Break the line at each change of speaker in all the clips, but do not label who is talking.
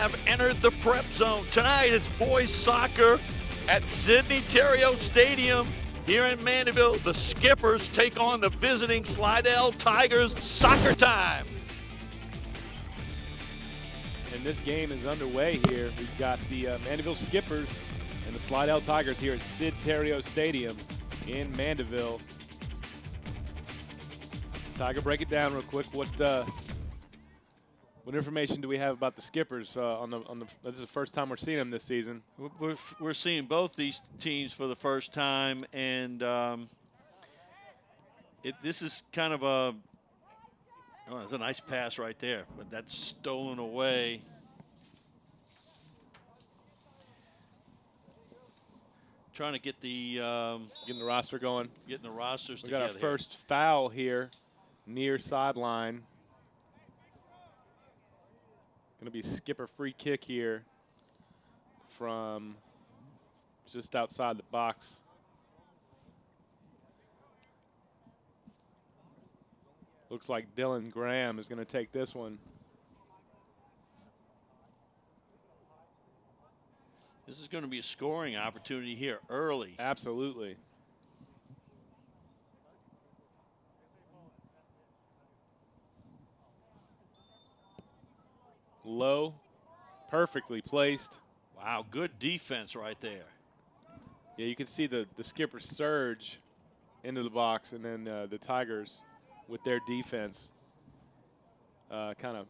have entered the Prep Zone. Tonight it's boys soccer at Sidney Terrio Stadium here in Mandeville. The Skippers take on the visiting Slidell Tigers. Soccer time.
And this game is underway here. We've got the Mandeville Skippers and the Slidell Tigers here at Sid Terrio Stadium in Mandeville. Tiger, break it down real quick. What information do we have about the Skippers this is the first time we're seeing them this season?
We're seeing both these teams for the first time, and this is kind of a it's a nice pass right there, but that's stolen away. Trying to get the
getting the roster going.
Getting the rosters
we
together.
got our first foul here near sideline. Going to be Skipper free kick here from just outside the box. Looks like Dylan Graham is going to take this one.
This is going to be a scoring opportunity here early.
Absolutely. Low, perfectly placed.
Wow, good defense right there.
Yeah, you can see the Skippers surge into the box, and then the Tigers, with their defense, kind of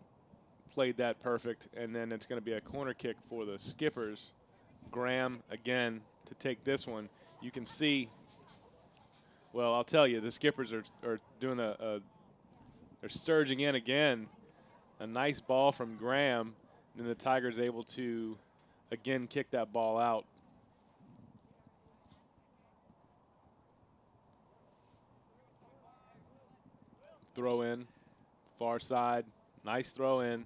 played that perfect. And then it's going to be a corner kick for the Skippers. Graham again to take this one. You can see, well, I'll tell you, the Skippers are doing they're surging in again. A nice ball from Graham, and then the Tigers able to again kick that ball out. Throw in, far side, nice throw in.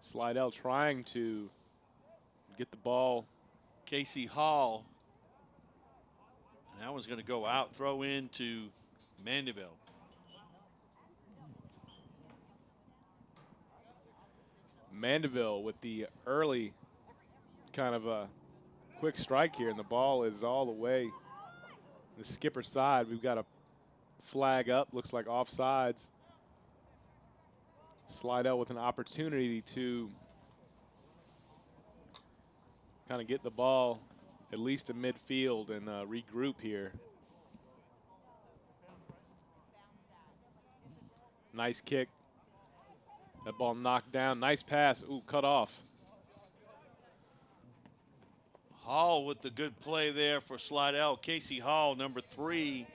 Slidell trying to get the ball.
Casey Hall. And that one's going to go out, throw in to Mandeville.
Mandeville with the early kind of a quick strike here, and the ball is all the way the Skipper side. We've got a flag up, looks like offsides. Slidell with an opportunity to kind of get the ball at least to midfield and regroup here. Nice kick. That ball knocked down. Nice pass. Ooh, cut off.
Hall with the good play there for Slidell. Casey Hall, number 3.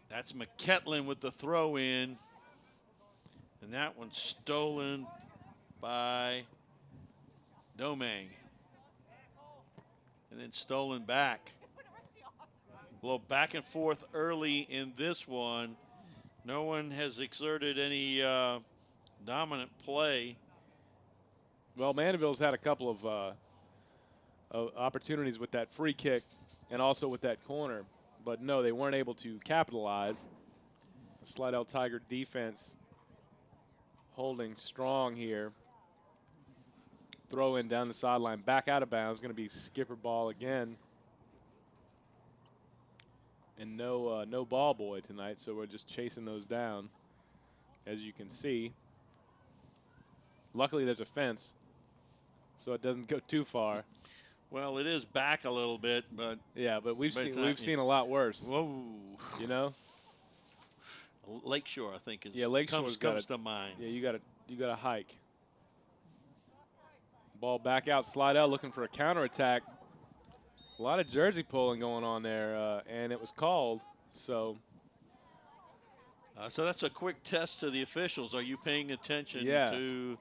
That's McKetlin with the throw in. And that one's stolen by Domang. And then stolen back. A little back and forth early in this one. No one has exerted any dominant play.
Well, Mandeville's had a couple of opportunities with that free kick and also with that corner. But no, they weren't able to capitalize. The Slidell Tiger defense holding strong here. Throw in down the sideline, back out of bounds. Going to be Skipper ball again. And no ball boy tonight, so we're just chasing those down, as you can see. Luckily, there's a fence, so it doesn't go too far.
Well, it is back a little bit, but
yeah, but we've seen a lot worse.
Whoa,
you know.
Lakeshore, I think, is
Lakeshore
comes to mind.
Yeah, you got to hike. Ball back out. Slidell looking for a counterattack. A lot of jersey pulling going on there, and it was called. So
that's a quick test to the officials. Are you paying attention to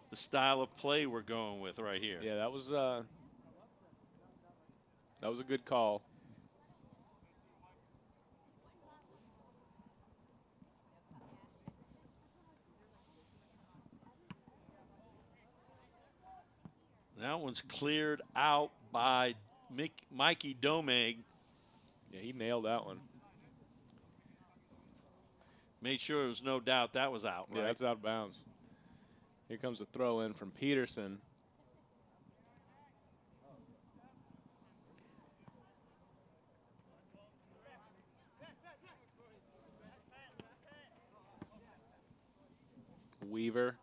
the style of play we're going with right here?
Yeah, that was a good call.
That one's cleared out by Mikey Domag.
Yeah, he nailed that one.
Made sure there was no doubt that was out, right?
Yeah, that's out of bounds. Here comes a throw in from Peterson. Weaver.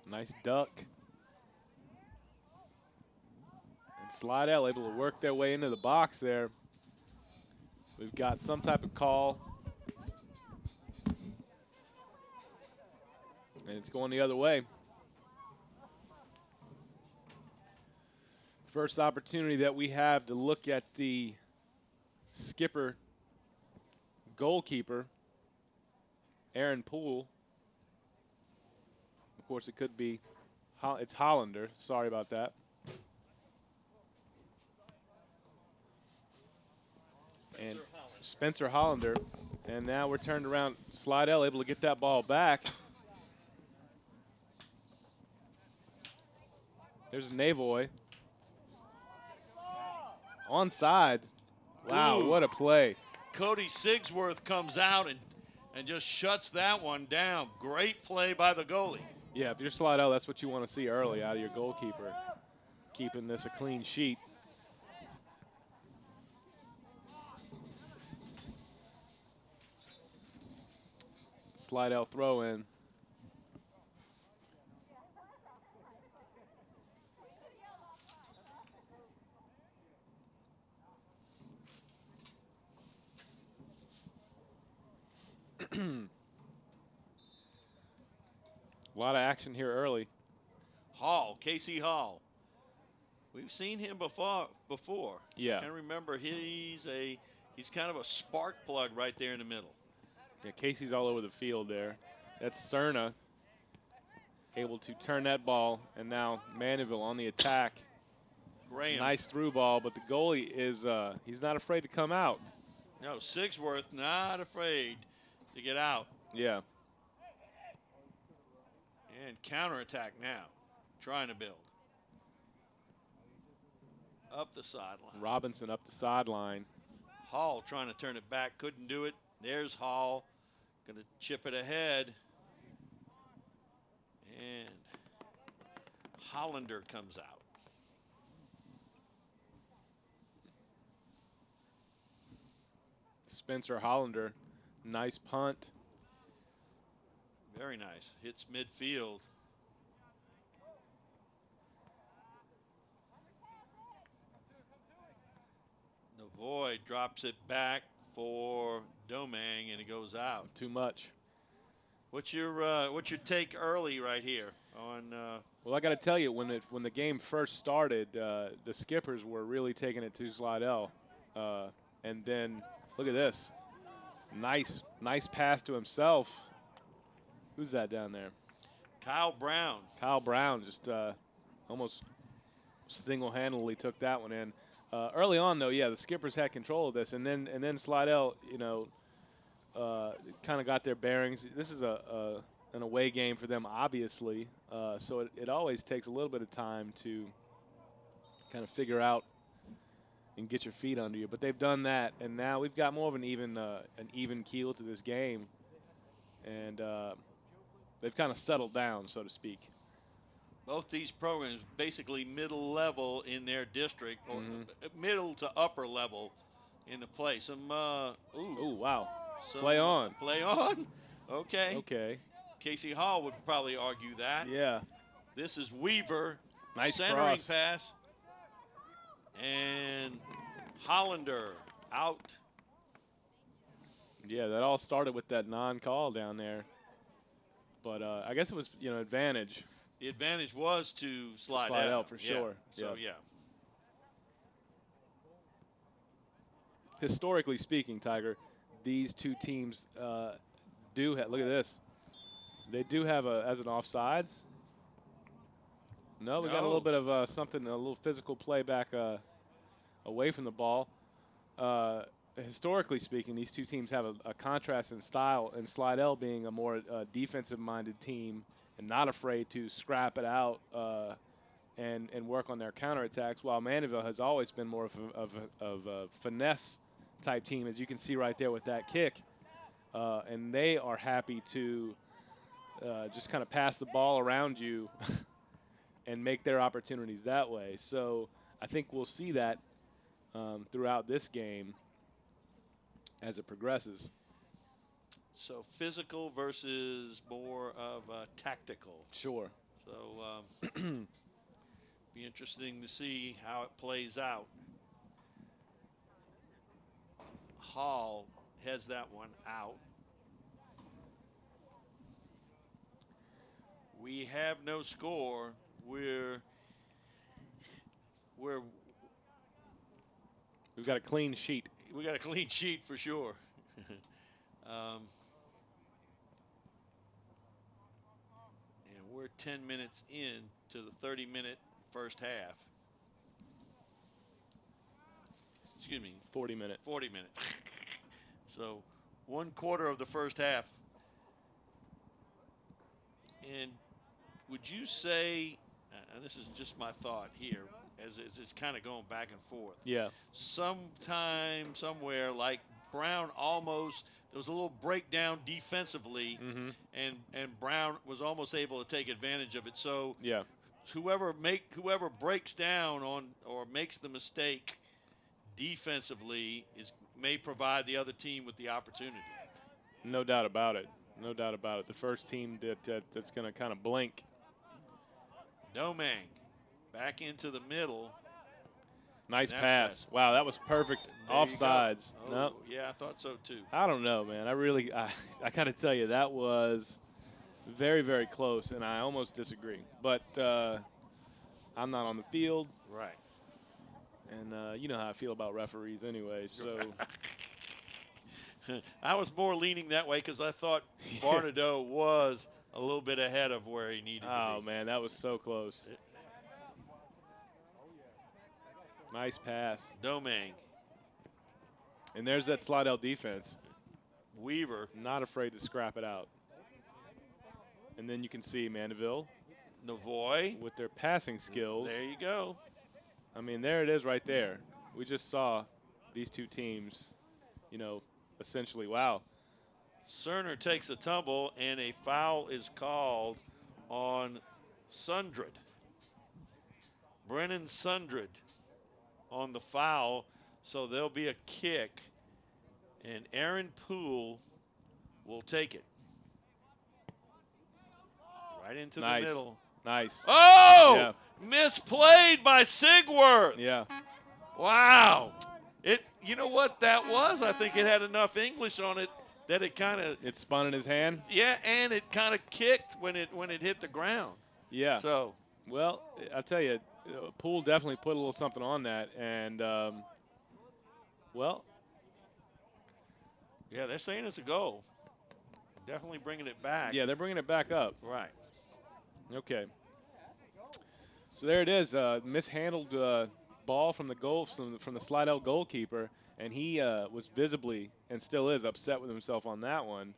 Nice duck. And Slidell able to work their way into the box there. We've got some type of call. And it's going the other way. First opportunity that we have to look at the skipper goalkeeper, Aaron Poole. Of course, it could be, it's Hollander. Sorry about that. And Spencer Hollander. And now we're turned around. Slidell able to get that ball back. There's Navoy. Onside. Wow,
Ooh.
what a play.
Cody Sigsworth comes out and just shuts that one down. Great play by the goalie.
Yeah, if you're Slidell, that's what you want to see early out of your goalkeeper, keeping this a clean sheet. Slidell throw in. A lot of action here early.
Hall, Casey Hall. We've seen him before.
Yeah.
I can remember he's kind of a spark plug right there in the middle.
Yeah, Casey's all over the field there. That's Cerna able to turn that ball, and now Mandeville on the attack.
Graham.
Nice through ball, but the goalie is he's not afraid to come out.
No, Sigsworth not afraid to get out.
Yeah.
And counterattack now, trying to build. Up the sideline.
Robinson up the sideline.
Hall trying to turn it back, couldn't do it. There's Hall, gonna chip it ahead. And Hollander comes out.
Spencer Hollander, nice punt.
Very nice, hits midfield. Navoy drops it back for Domang, and it goes out.
Too much.
What's your take early right here on?
Well, I got to tell you, when the game first started, the Skippers were really taking it to Slidell, and then look at this, nice pass to himself. Who's that down there?
Kyle Brown.
Kyle Brown just almost single-handedly took that one in. Early on, though, yeah, the Skippers had control of this, and then Slidell, kind of got their bearings. This is an away game for them, obviously, so it always takes a little bit of time to kind of figure out and get your feet under you. But they've done that, and now we've got more of an even keel to this game, and they've kind of settled down, so to speak.
Both these programs basically middle level in their district, or middle to upper level in the play.
Ooh, wow. Play on.
Play on? Okay.
Okay.
Casey Hall would probably argue that.
Yeah.
This is Weaver.
Nice
centering
cross.
pass. And Hollander out.
Yeah, that all started with that non-call down there. But I guess it was, advantage.
The advantage was to slide
out for sure.
So, yeah.
Historically speaking, Tiger, these two teams do have, look at this. They do have as an offsides. No, we got a little bit of something, a little physical play back away from the ball. Historically speaking, these two teams have a contrast in style, and Slidell being a more defensive-minded team and not afraid to scrap it out and work on their counterattacks, while Mandeville has always been more of a finesse type team, as you can see right there with that kick. And they are happy to just kind of pass the ball around you and make their opportunities that way. So I think we'll see that throughout this game as it progresses.
So physical versus more of tactical.
Sure.
So be interesting to see how it plays out. Hall has that one out. We have no score. We've
got a clean sheet.
We got a clean sheet for sure. And we're 10 minutes in to the 30-minute first half. Excuse me.
40 minute.
40 minutes. So 1/4 of the first half. And would you say, and this is just my thought here, as it's kind of going back and forth.
Yeah.
Sometime, somewhere, like Brown almost, there was a little breakdown defensively, and Brown was almost able to take advantage of it. So
yeah,
whoever breaks down on or makes the mistake defensively may provide the other team with the opportunity.
No doubt about it. No doubt about it. The first team that's going to kind of blink.
Domang back into the middle.
Nice pass. Wow, that was perfect. Offsides.
Oh,
no.
Yeah, I thought so too.
I don't know, man. I got to tell you, that was very, very close, and I almost disagree. But I'm not on the field.
Right.
And you know how I feel about referees anyway, so.
I was more leaning that way because I thought Barnadoe was a little bit ahead of where he needed to be.
Oh, man, that was so close. Nice pass.
Domang.
And there's that Slidell defense.
Weaver.
Not afraid to scrap it out. And then you can see Mandeville.
Navoy.
With their passing skills.
There you go.
I mean, there it is right there. We just saw these two teams, you know, essentially, wow.
Cerner takes a tumble, and a foul is called on Sundred. Brennan Sundred on the foul, so there'll be a kick, and Aaron Poole will take it. Right into the middle.
Nice.
Oh!
Yeah.
Misplayed by Sigworth.
Yeah.
Wow. You know what that was? I think it had enough English on it that it kind of.
It spun in his hand.
Yeah, and it kind of kicked when it hit the ground.
Yeah.
So.
Well, I'll tell you, Poole definitely put a little something on that, and well.
Yeah, they're saying it's a goal. Definitely bringing it back.
Yeah, they're bringing it back up.
Right.
Okay. So there it is, mishandled ball from the goal from the Slidell goalkeeper, and he was visibly and still is upset with himself on that one,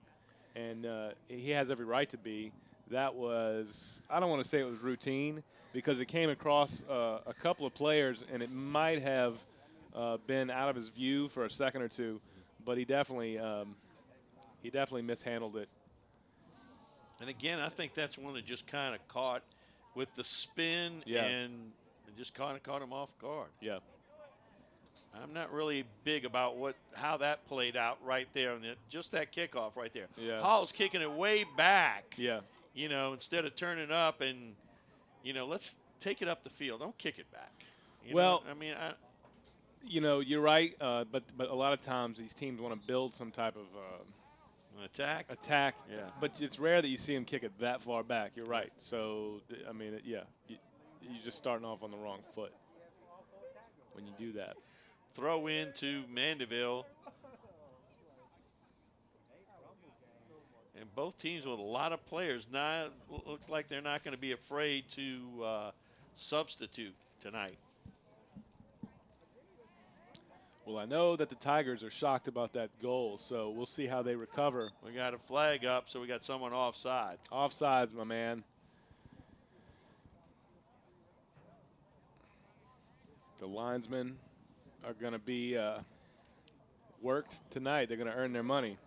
and he has every right to be. That was, I don't want to say it was routine because it came across a couple of players, and it might have been out of his view for a second or two, but he definitely mishandled it.
And again, I think that's one that just kind of caught with the spin and just kind of caught him off guard.
Yeah.
I'm not really big about how that played out right there, and just that kickoff right there.
Yeah.
Hall's kicking it way back.
Yeah.
You know, instead of turning up and, you know, let's take it up the field. Don't kick it back. You know? I mean,
you know, you're right, but a lot of times these teams want to build some type of
an attack.
Yeah. But it's rare that you see them kick it that far back. You're right. So, I mean, you're just starting off on the wrong foot when you do that.
Throw into Mandeville. And both teams with a lot of players. Now looks like they're not going to be afraid to substitute tonight.
Well, I know that the Tigers are shocked about that goal, so we'll see how they recover.
We got a flag up, so we got someone offside.
Offsides, my man. The linesmen are going to be worked tonight. They're going to earn their money.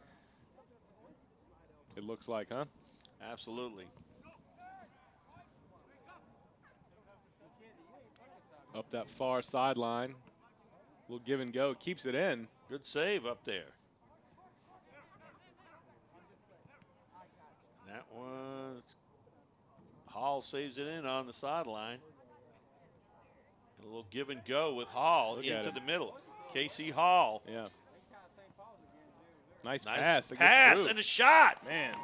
It looks like, huh?
Absolutely.
Up that far sideline. Little give and go. Keeps it in.
Good save up there. That one, Hall saves it in on the sideline. A little give and go with Hall into the middle. Casey Hall.
Yeah. Nice pass.
Pass and a shot.
Man.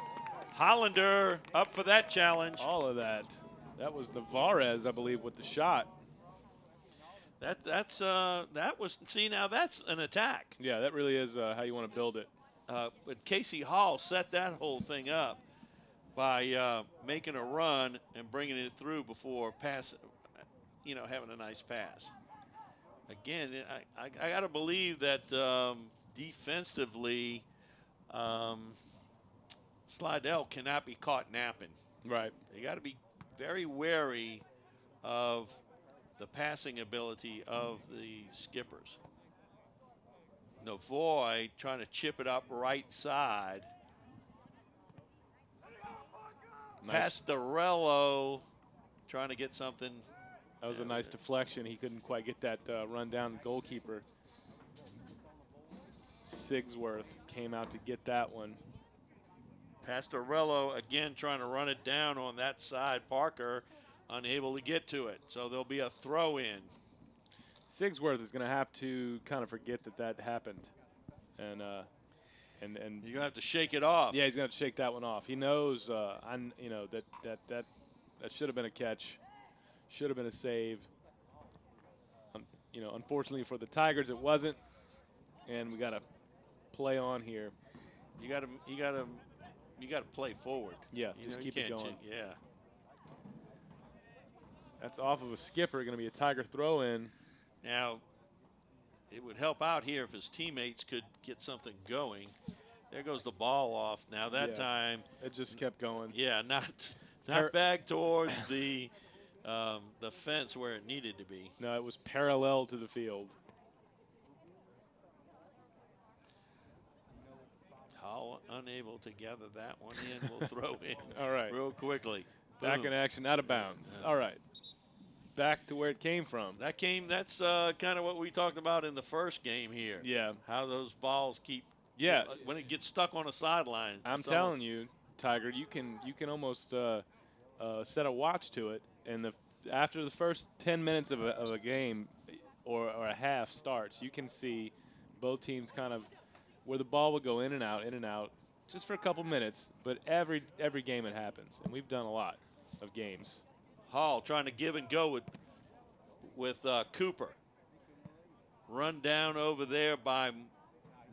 Hollander up for that challenge.
All of that. That was the Varez, I believe, with the shot.
That was, see, now that's an attack.
Yeah, that really is how you want to build it.
But Casey Hall set that whole thing up by making a run and bringing it through before having a nice pass. Again, I got to believe that defensively, Slidell cannot be caught napping.
Right.
They got to be very wary of the passing ability of the Skippers. Navoy trying to chip it up right side.
Nice.
Pastorello trying to get something.
That was a nice deflection. He couldn't quite get that run down goalkeeper. Sigsworth came out to get that one.
Pastorello again trying to run it down on that side. Parker unable to get to it. So there'll be a throw in.
Sigsworth is going to have to kind of forget that happened. And you're
going to have to shake it off.
Yeah, he's going to shake that one off. He knows that should have been a catch. Should have been a save. Unfortunately for the Tigers, it wasn't. And we got to play on here.
You got to play forward.
Yeah, just keep it going.
Yeah.
That's off of a skipper. Going to be a Tiger throw in.
Now, it would help out here if his teammates could get something going. There goes the ball off. Now that time
it just kept going.
Yeah, not back towards the fence where it needed to be.
No, it was parallel to the field.
Hall unable to gather that one in. We'll throw in
All right.
real quickly.
Back
Boom.
in action, out of bounds. All right. Back to where it came from.
That's kind of what we talked about in the first game here.
Yeah.
How those balls keep.
Yeah.
When it gets stuck on a sideline.
I'm telling you, Tiger, you can almost set a watch to it, and after the first 10 minutes of a game or a half starts, you can see both teams kind of where the ball will go in and out, just for a couple minutes. But every game it happens, and we've done a lot of games.
Hall trying to give and go with Cooper. Run down over there by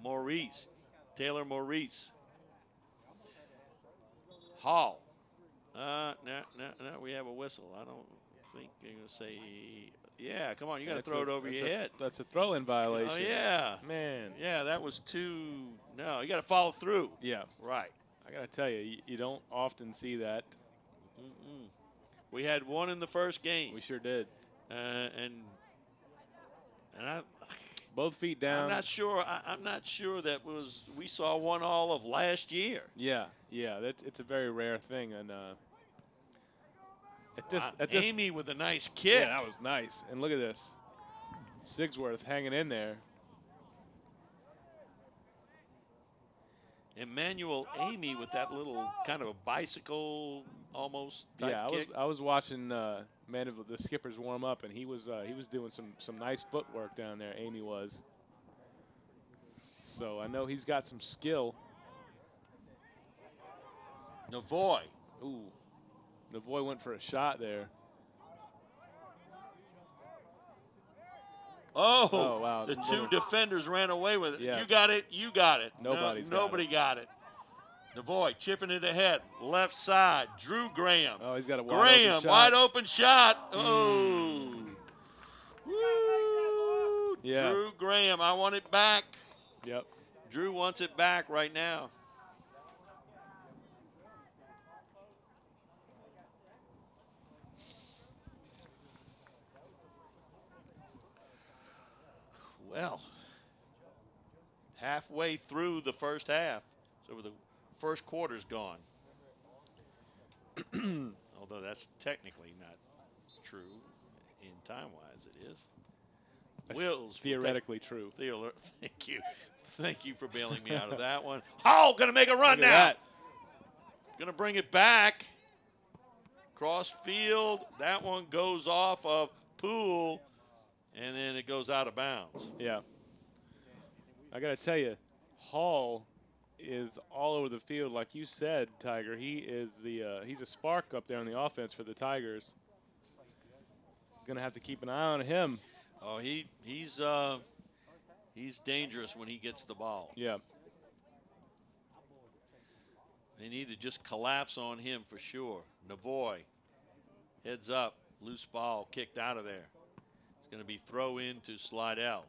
Maurice, Taylor Maurice. Hall. No, we have a whistle. I don't think you're going to say, yeah, come on, you got to throw it over your head.
That's a throw-in violation.
Oh, yeah.
Man.
Yeah, that was no, you got to follow through.
Yeah.
Right.
I got to tell you, you don't often see that.
We had one in the first game.
We sure did.
And I.
Both feet down.
I'm not sure that we saw one all of last year.
Yeah. It's a very rare thing, and
Amy with a nice kick.
Yeah, that was nice. And look at this, Sigsworth hanging in there.
Emmanuel Amy with that little kind of a bicycle almost type kick.
I was watching Mandeville, the Skippers warm up, and he was doing some nice footwork down there. Amy was. So I know he's got some skill.
Navoy.
Ooh, Navoy went for a shot there.
Oh,
wow.
The two defenders ran away with it.
Yeah.
You got it.
Nobody
got it. Navoy chipping it ahead. Left side. Drew Graham.
Oh, he's got a wide open shot.
Oh. Woo.
Yeah.
Drew Graham. I want it back.
Yep.
Drew wants it back right now. Well, halfway through the first half, so the first quarter's gone. Although that's technically not true in time-wise, it is.
That's
Wills
theoretically true.
Thank you. Thank you for bailing me out of that one. Oh, going to make a run now. Going to bring it back. Cross field. That one goes off of Poole, and then it goes out of bounds.
Yeah. I got to tell you, Hall is all over the field. Like you said, Tiger, he is he's a spark up there on the offense for the Tigers. Going to have to keep an eye on him.
Oh, he's dangerous when he gets the ball.
Yeah.
They need to just collapse on him for sure. Navoy, heads up, loose ball kicked out of there. It's going to be throw in to Slidell.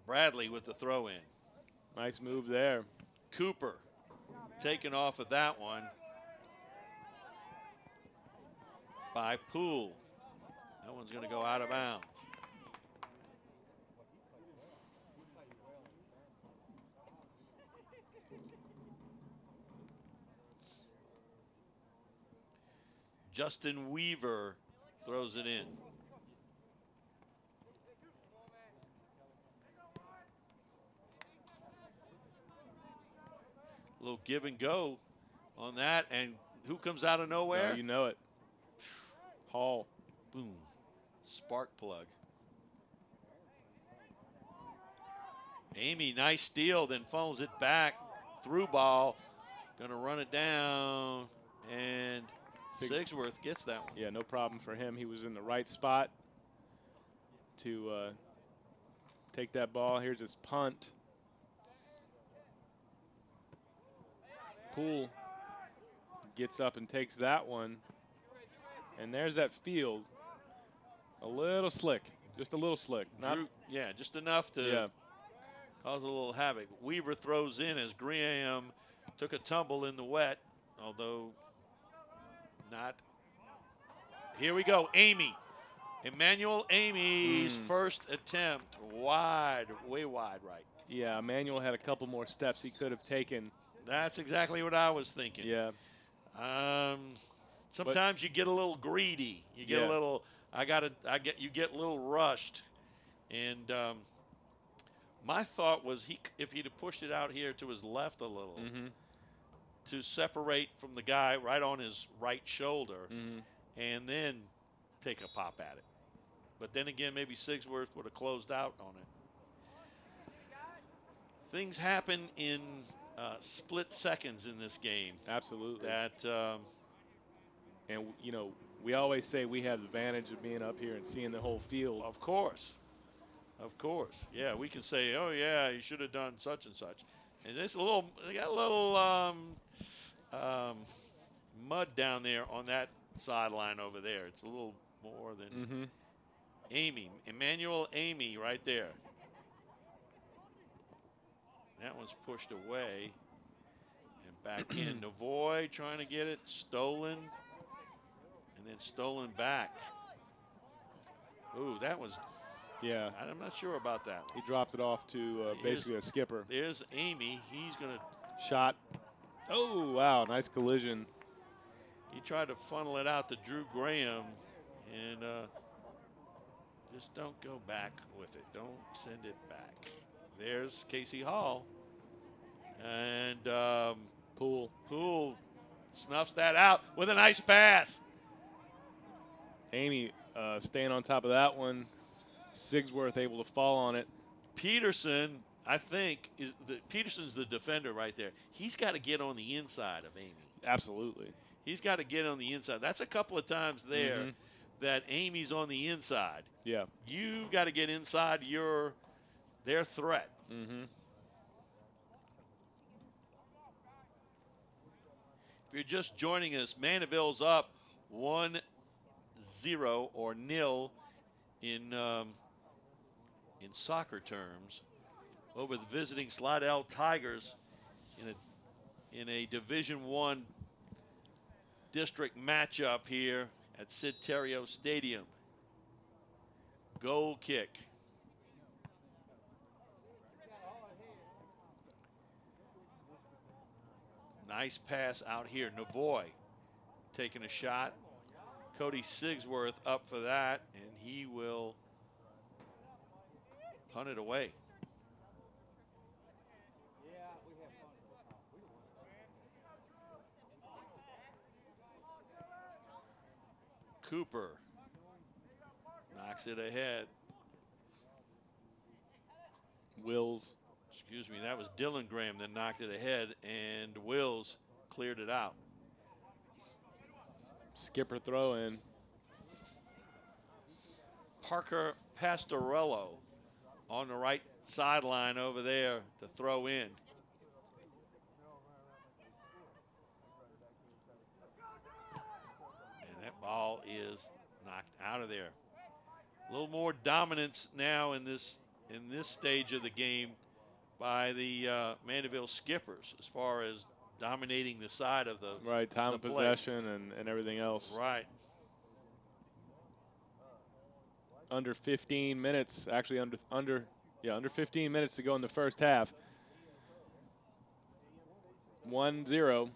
Bradley with the throw in.
Nice move there.
Cooper taken off of that one by Poole. That one's going to go out of bounds. Justin Weaver throws it in. A little give and go on that, and who comes out of nowhere?
Oh, you know it. Hall.
Boom. Spark plug. Amy, nice steal, then funnels it back. Through ball. Gonna run it down, and Sigsworth gets that one.
Yeah, no problem for him. He was in the right spot to take that ball. Here's his punt. Poole gets up and takes that one. And there's that field. A little slick. Just a little slick.
Yeah, just enough to cause a little havoc. Weaver throws in as Graham took a tumble in the wet, although not. Here we go. Amy. Emmanuel Amy's first attempt. Wide, way wide right.
Yeah, Emmanuel had a couple more steps he could have taken.
That's exactly what I was thinking.
Yeah.
Sometimes you get a little greedy. You get a little. You get a little rushed, and my thought was if he'd have pushed it out here to his left a little, to separate from the guy right on his right shoulder, and then take a pop at it. But then again, maybe Sigsworth would have closed out on it. Things happen in split seconds in this game.
Absolutely.
And
you know, we always say we have the advantage of being up here and seeing the whole field.
Of course. Yeah, we can say, oh yeah, you should have done such and such. And they got a little mud down there on that sideline over there. It's a little more than Amy. Emmanuel Amy right there. That one's pushed away and back in. Navoy trying to get it stolen and then stolen back. Ooh, that was.
Yeah.
I'm not sure about that one.
He dropped it off to basically a skipper.
There's Amy. He's going to.
Shot. Oh, wow. Nice collision.
He tried to funnel it out to Drew Graham, and just don't go back with it. Don't send it back. There's Casey Hall. And Poole snuffs that out with a nice pass.
Amy staying on top of that one. Sigsworth able to fall on it.
Peterson, I think, Peterson's the defender right there. He's got to get on the inside of Amy.
Absolutely.
He's got to get on the inside. That's a couple of times there that Amy's on the inside.
Yeah.
You got to get inside their threat. If you're just joining us, Mandeville's up 1-0 or nil in soccer terms over the visiting Slidell Tigers in a Division I district matchup here at Sid Terrio Stadium. Goal kick. Nice pass out here. Navoy taking a shot. Cody Sigsworth up for that, and he will punt it away. Cooper knocks it ahead.
Wills.
Excuse me, that was Dylan Graham that knocked it ahead, and Wills cleared it out.
Skipper throw in.
Parker Pastorello on the right sideline over there to throw in. And that ball is knocked out of there. A little more dominance now in this stage of the game by the Mandeville Skippers as far as dominating the side of the
right time of
play.
Possession and everything else.
Right.
Under 15 minutes, actually under 15 minutes to go in the first half. 1-0.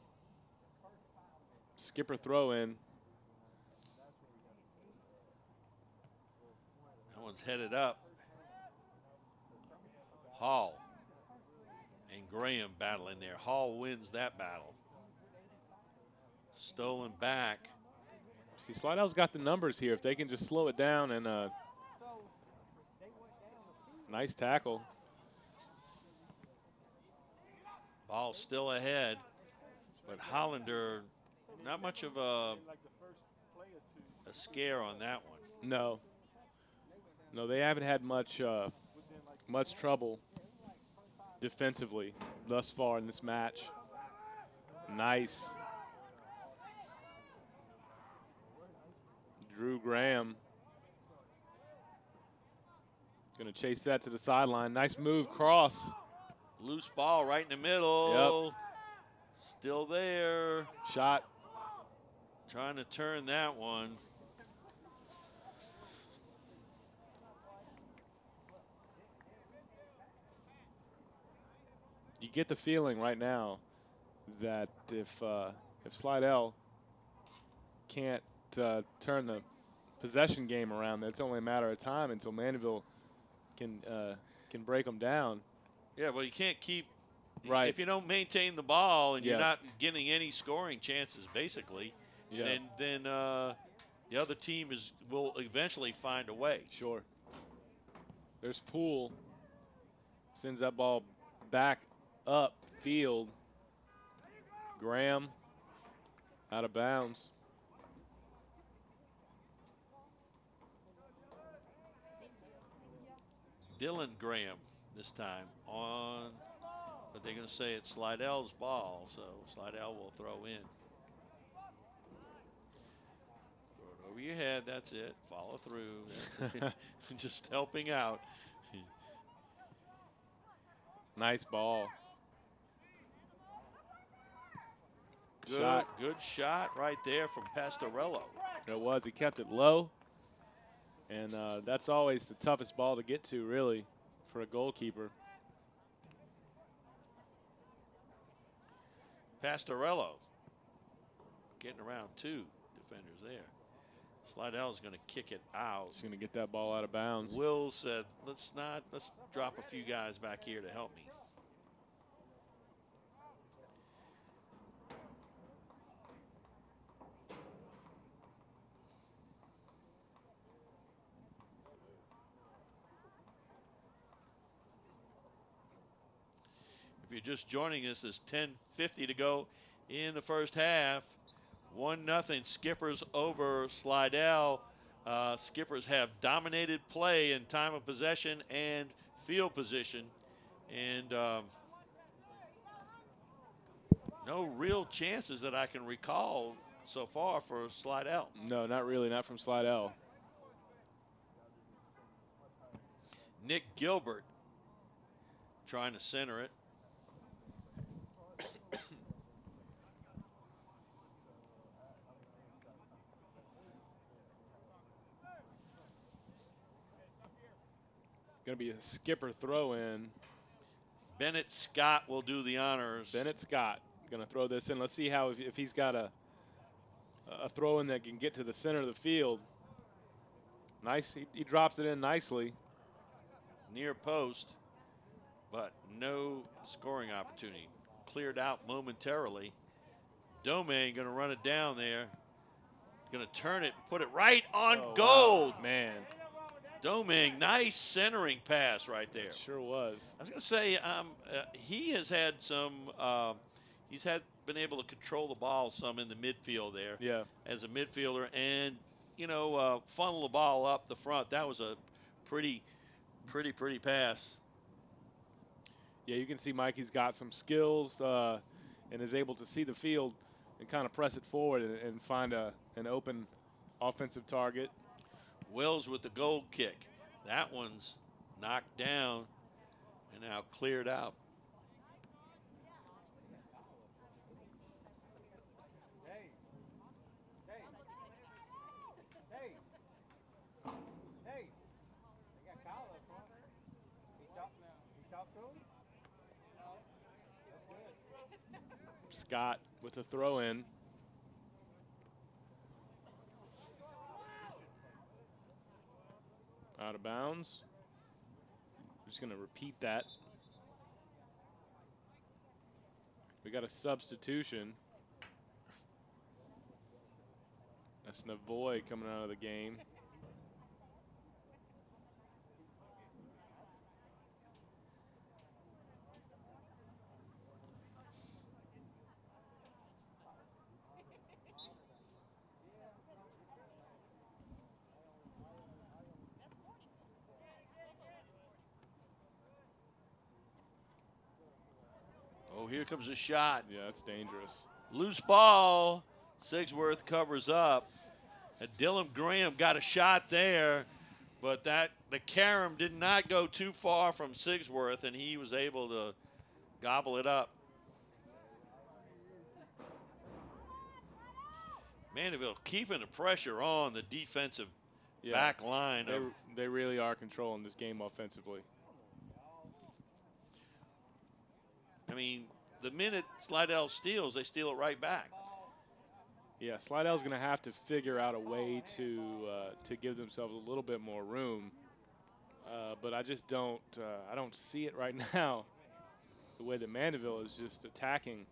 Skipper throw in.
That one's headed up. Hall and Graham battling there. Hall wins that battle. Stolen back.
See, Slidell's got the numbers here. If they can just slow it down and nice tackle.
Ball still ahead, but Hollander, not much of a scare on that one.
No, they haven't had much trouble defensively thus far in this match. Nice. Drew Graham going to chase that to the sideline. Nice move, cross.
Loose ball right in the middle. Yep. Still there.
Shot.
Trying to turn that one.
You get the feeling right now that if Slidell can't turn the possession game around, that it's only a matter of time until Mandeville can break them down.
Yeah, well, you can't keep.
Right.
If you don't maintain the ball and you're not getting any scoring chances, basically, then the other team will eventually find a way.
Sure. There's Poole. Sends that ball back up field. Graham out of bounds.
Dylan Graham this time on, but they're going to say it's Slidell's ball, so Slidell will throw in. Throw it over your head, that's it. Follow through. Just helping out.
Nice ball.
Good shot right there from Pastorello.
It was. He kept it low. And that's always the toughest ball to get to, really, for a goalkeeper.
Pastorello getting around two defenders there. Slidell's going to kick it out.
He's going to get that ball out of bounds.
Will said, let's drop a few guys back here to help me. If you're just joining us, there's 10:50 to go in the first half. 1-0 Skippers over Slidell. Skippers have dominated play in time of possession and field position. And no real chances that I can recall so far for Slidell.
No, not really, not from Slidell.
Nick Gilbert trying to center it.
Going to be a skipper throw in.
Bennett Scott will do the honors.
Bennett Scott going to throw this in. Let's see how if he's got a throw in that can get to the center of the field. Nice. He drops it in nicely.
Near post, but no scoring opportunity. Cleared out momentarily. Domingue going to run it down there. Going to turn it, put it right on goal.
Wow, man.
Domingue, nice centering pass right there.
It sure was.
I was going to say he has had some. Been able to control the ball some in the midfield there.
Yeah.
As a midfielder, and funnel the ball up the front. That was a pretty pass.
Yeah, you can see Mikey's got some skills and is able to see the field and kind of press it forward and find an open offensive target.
Wills with the goal kick. That one's knocked down and now cleared out.
Scott with a throw in. Out of bounds. Just going to repeat that. We got a substitution. That's Navoy coming out of the game.
Oh, here comes a shot.
Yeah, that's dangerous.
Loose ball. Sigsworth covers up. And Dylan Graham got a shot there, but the carom did not go too far from Sigsworth, and he was able to gobble it up. Mandeville keeping the pressure on the defensive back line.
They really are controlling this game offensively.
I mean, the minute Slidell steals, they steal it right back.
Yeah, Slidell's going to have to figure out a way to give themselves a little bit more room. But I just don't see it right now. The way that Mandeville is just attacking.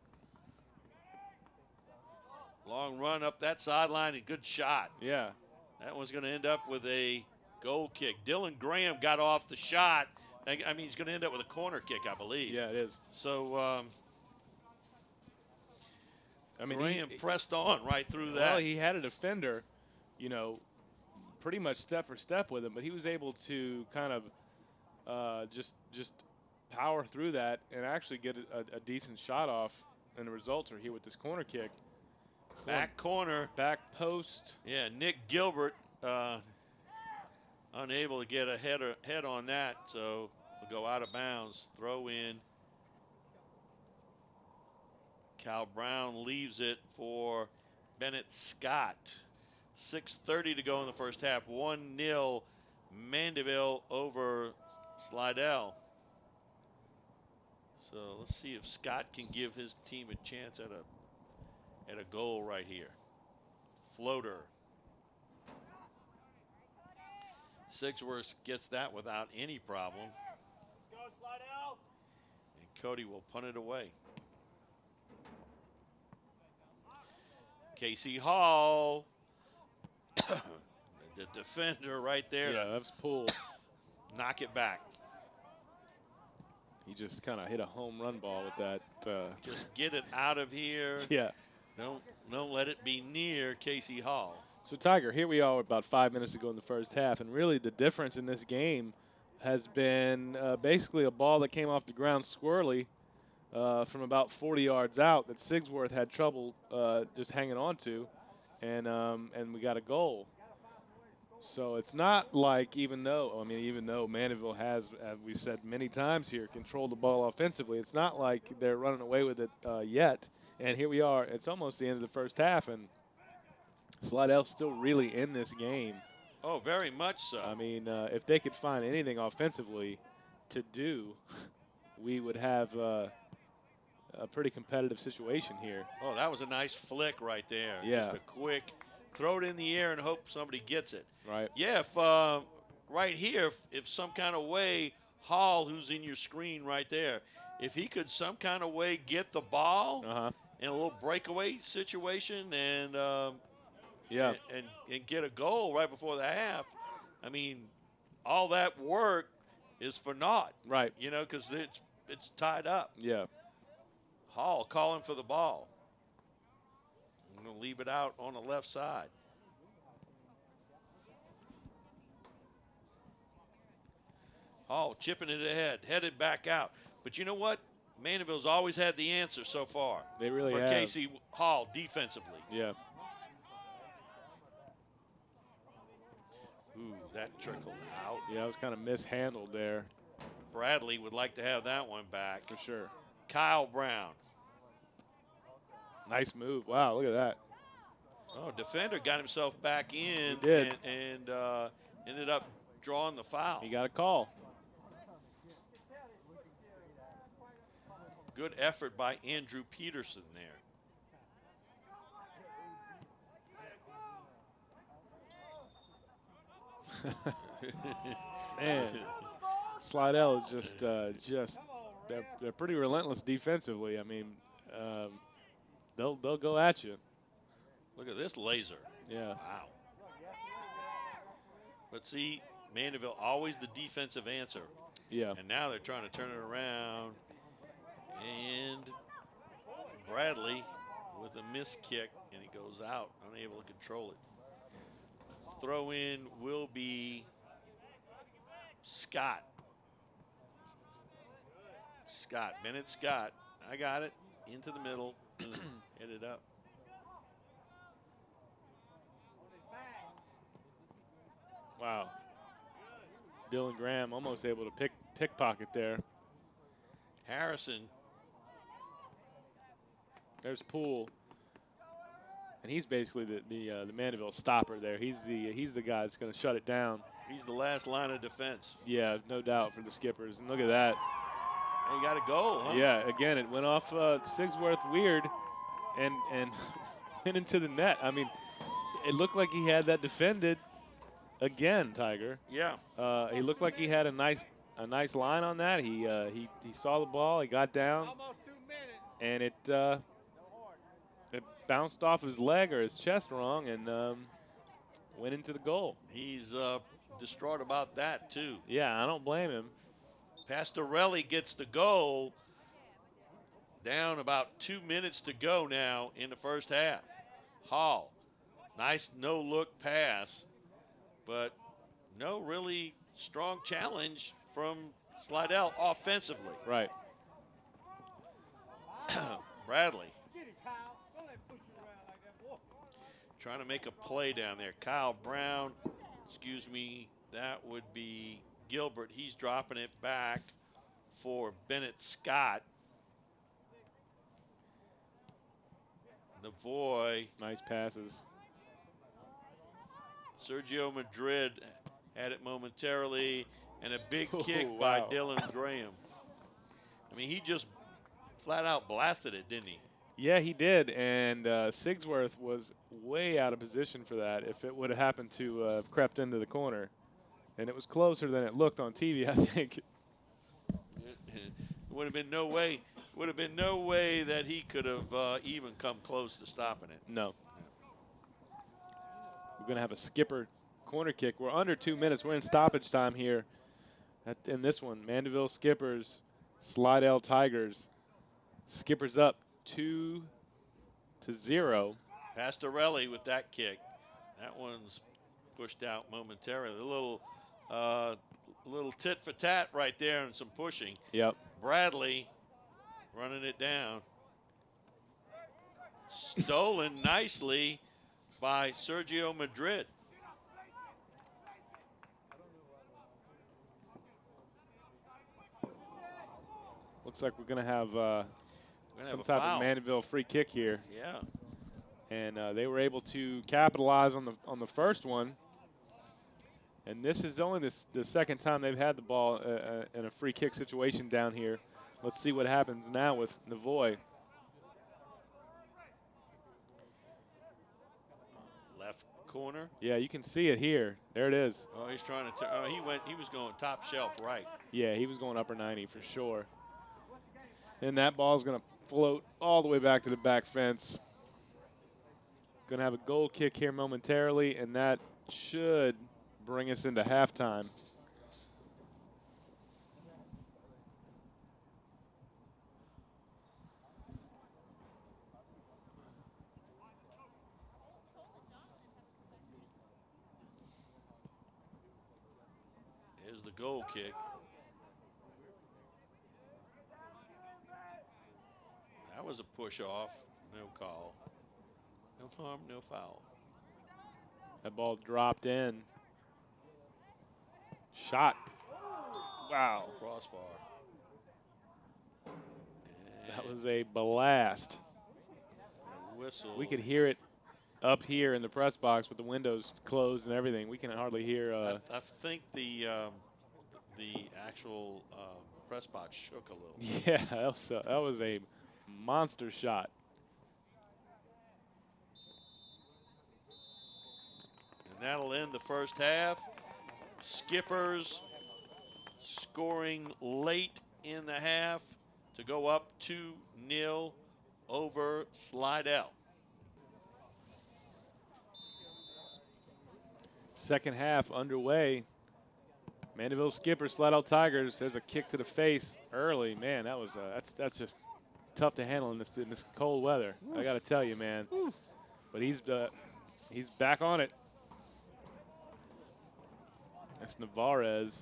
Long run up that sideline and good shot.
Yeah.
That one's going to end up with a goal kick. Dylan Graham got off the shot. I mean, he's going to end up with a corner kick, I believe.
Yeah, it is.
So, Graham pressed on right through that.
Well, he had a defender, pretty much step for step with him, but he was able to kind of just power through that and actually get a decent shot off. And the results are here with this corner kick.
Back corner.
Back post.
Yeah, Nick Gilbert unable to get a head on that, so we'll go out of bounds. Throw in. Cal Brown leaves it for Bennett Scott. 6:30 to go in the first half. 1-0 Mandeville over Slidell. So let's see if Scott can give his team a chance at a goal right here. Floater. Sigsworth gets that without any problem.
Go, Slidell.
And Cody will punt it away. Casey Hall, the defender right there.
Yeah, that was pulled.
Knock it back.
He just kind of hit a home run ball with that.
Just get it out of here.
Yeah.
Don't let it be near Casey Hall.
So, Tiger, here we are about 5 minutes to go in the first half, and really the difference in this game has been basically a ball that came off the ground squirrely from about 40 yards out that Sigsworth had trouble just hanging on to, and we got a goal. So it's not like even though Mandeville has, as we said many times here, controlled the ball offensively, it's not like they're running away with it yet. And here we are. It's almost the end of the first half, and Slidell's still really in this game.
Oh, very much so.
I mean, if they could find anything offensively to do, we would have a pretty competitive situation here.
Oh, that was a nice flick right there.
Yeah.
Just a quick throw it in the air and hope somebody gets it.
Right.
Yeah, if right here, if some kind of way, Hall, who's in your screen right there, if he could some kind of way get the ball in a little breakaway situation and
Yeah.
and get a goal right before the half, I mean, all that work is for naught.
Right.
You know, because it's tied up.
Yeah.
Hall calling for the ball. I'm going to leave it out on the left side. Hall chipping it ahead, headed back out. But you know what? Mandeville's always had the answer so far.
They really
for
have.
Casey Hall defensively.
Yeah.
Ooh, that trickled out.
Yeah, it was kind of mishandled there.
Bradley would like to have that one back.
For sure.
Kyle Brown.
Nice move. Wow, look at that.
Oh, defender got himself back in.
He did.
And ended up drawing the foul.
He got a call.
Good effort by Andrew Peterson there.
Man, Slidell is just they're pretty relentless defensively. I mean, they'll go at you.
Look at this laser.
Yeah.
Wow. But see, Mandeville always the defensive answer.
Yeah.
And now they're trying to turn it around. And Bradley with a missed kick, and he goes out, unable to control it. Throw in will be Scott. Bennett Scott. I got it. Into the middle. Headed up.
Wow. Dylan Graham almost able to pickpocket there.
Harrison.
There's Poole, and he's basically the Mandeville stopper there. He's the guy that's going to shut it down.
He's the last line of defense.
Yeah, no doubt for the Skippers. And look at that.
And he got a goal, huh?
Yeah, again, it went off Sigsworth weird, and went into the net. I mean, it looked like he had that defended again, Tiger.
Yeah.
He looked like he had a nice line on that. He saw the ball. He got down, and it bounced off his leg or his chest wrong and went into the goal.
He's distraught about that, too.
Yeah, I don't blame him.
Pastorelli gets the goal. Down about 2 minutes to go now in the first half. Hall, nice no-look pass, but no really strong challenge from Slidell offensively.
Right.
Bradley trying to make a play down there. Kyle Brown, excuse me, that would be Gilbert. He's dropping it back for Bennett Scott. Navoy.
Nice passes.
Sergio Madrid had it momentarily, and a big kick by Dylan Graham. I mean, he just flat out blasted it, didn't he?
Yeah, he did, and Sigsworth was way out of position for that if it would have happened to have crept into the corner. And it was closer than it looked on TV, I think.
It would have been no way. Would have been no way that he could have even come close to stopping it.
No. We're going to have a Skipper corner kick. We're under 2 minutes. We're in stoppage time here in this one. Mandeville Skippers, Slidell Tigers. Skippers up 2-0.
Pastorelli with that kick. That one's pushed out momentarily. A little tit for tat right there and some pushing.
Yep.
Bradley running it down. Stolen nicely by Sergio Madrid.
Looks like we're going to have some
a
type
foul.
of Mandeville free kick here.
Yeah.
And they were able to capitalize on the first one And this is only the second time they've had the ball in a free kick situation down here. Let's see what happens now with Navoy.
Left corner.
Yeah, you can see it here. There it is.
Oh, he's trying to. Oh, he was going top shelf right.
Yeah, he was going upper 90 for sure. And that ball's going to float all the way back to the back fence. Going to have a goal kick here momentarily, and that should bring us into halftime.
Here's the goal kick. That was a push off. No call. No harm, no foul.
That ball dropped in. Shot. Wow.
Crossbar.
That was a blast.
A whistle.
We could hear it up here in the press box with the windows closed and everything. We can hardly hear.
I think the actual press box shook a little.
Yeah, that was a monster shot.
And that'll end the first half. Skippers scoring late in the half to go up 2-0 over Slidell.
Second half underway. Mandeville Skippers, Slidell Tigers. There's a kick to the face early. Man, that was that's just tough to handle in this cold weather. I got to tell you, man. But he's back on it. That's Navarez.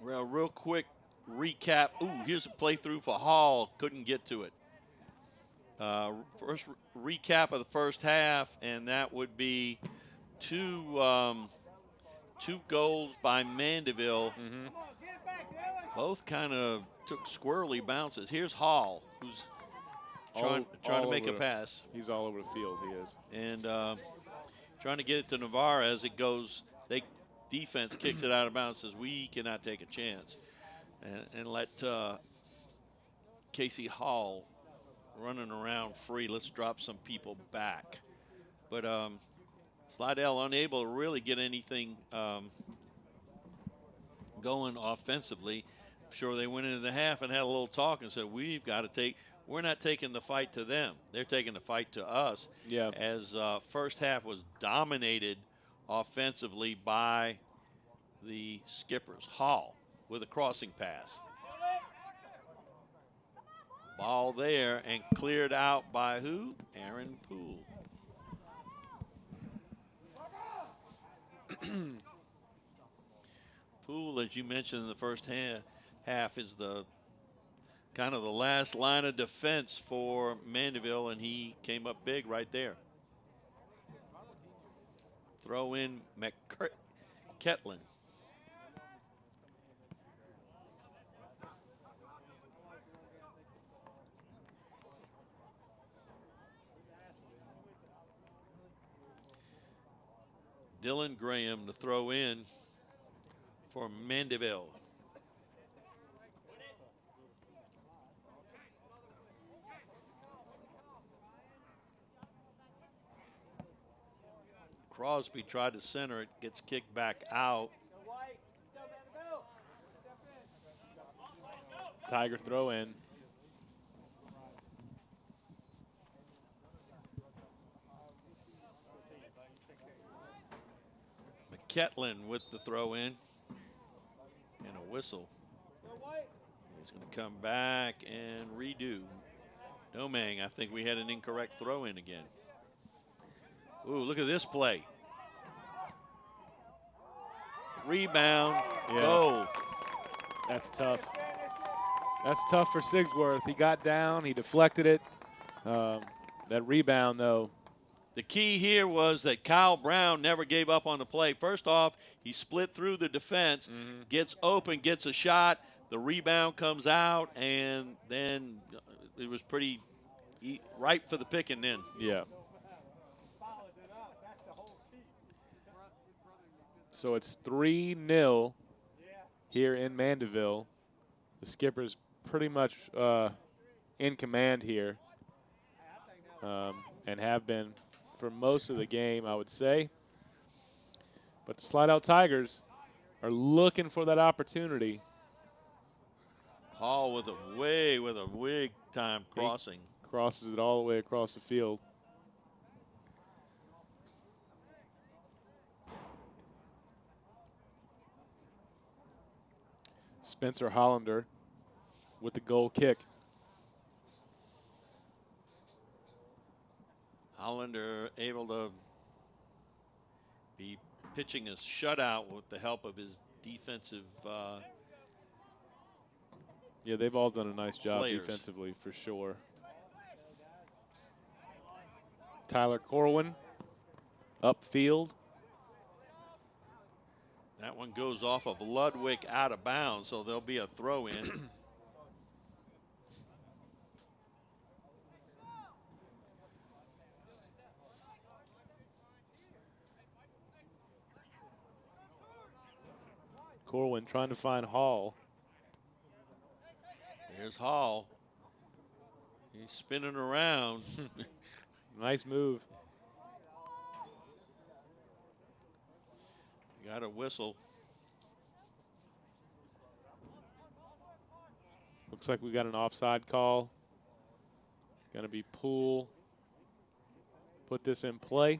Well, real quick recap. Ooh, here's a playthrough for Hall. Couldn't get to it. First recap of the first half, and that would be two goals by Mandeville.
Mm-hmm.
Both kind of took squirrely bounces. Here's Hall, who's trying to make a pass.
He's all over the field, he is.
And trying to get it to Navarre as it goes. Defense kicks it out of bounds, says we cannot take a chance. And let Casey Hall running around free. Let's drop some people back. But Slidell unable to really get anything going offensively. I'm sure they went into the half and had a little talk and said, we're not taking the fight to them. They're taking the fight to us.
Yeah.
As first half was dominated offensively by the Skippers. Hall with a crossing pass. Ball there and cleared out by who? Aaron Poole. Poole, as you mentioned in the first half, is the kind of the last line of defense for Mandeville, and he came up big right there. Throw in McKetlin. Dylan Graham to throw in for Mandeville. Crosby tried to center it, gets kicked back out.
Tiger throw in.
McKetlin with the throw in and a whistle. He's going to come back and redo. Domang, I think we had an incorrect throw in again. Ooh, look at this play. Rebound, goal.
That's tough. That's tough for Sigsworth. He got down, he deflected it. That rebound, though.
The key here was that Kyle Brown never gave up on the play. First off, he split through the defense, gets open, gets a shot. The rebound comes out, and then it was pretty ripe for the picking then.
Yeah. So it's 3-0 here in Mandeville. The Skippers pretty much in command here, and have been for most of the game, I would say. But the Slidell Tigers are looking for that opportunity.
Hall with a wig time crossing.
He crosses it all the way across the field. Spencer Hollander with the goal kick.
Hollander able to be pitching a shutout with the help of his defensive
Yeah, they've all done a nice job
players.
defensively for sure. Tyler Corwin upfield.
That one goes off of Ludwig out of bounds, so there'll be a throw in.
Corwin trying to find Hall.
Here's Hall. He's spinning around.
Nice move.
Got a whistle.
Looks like we got an offside call. Gonna be Poole. Put this in play.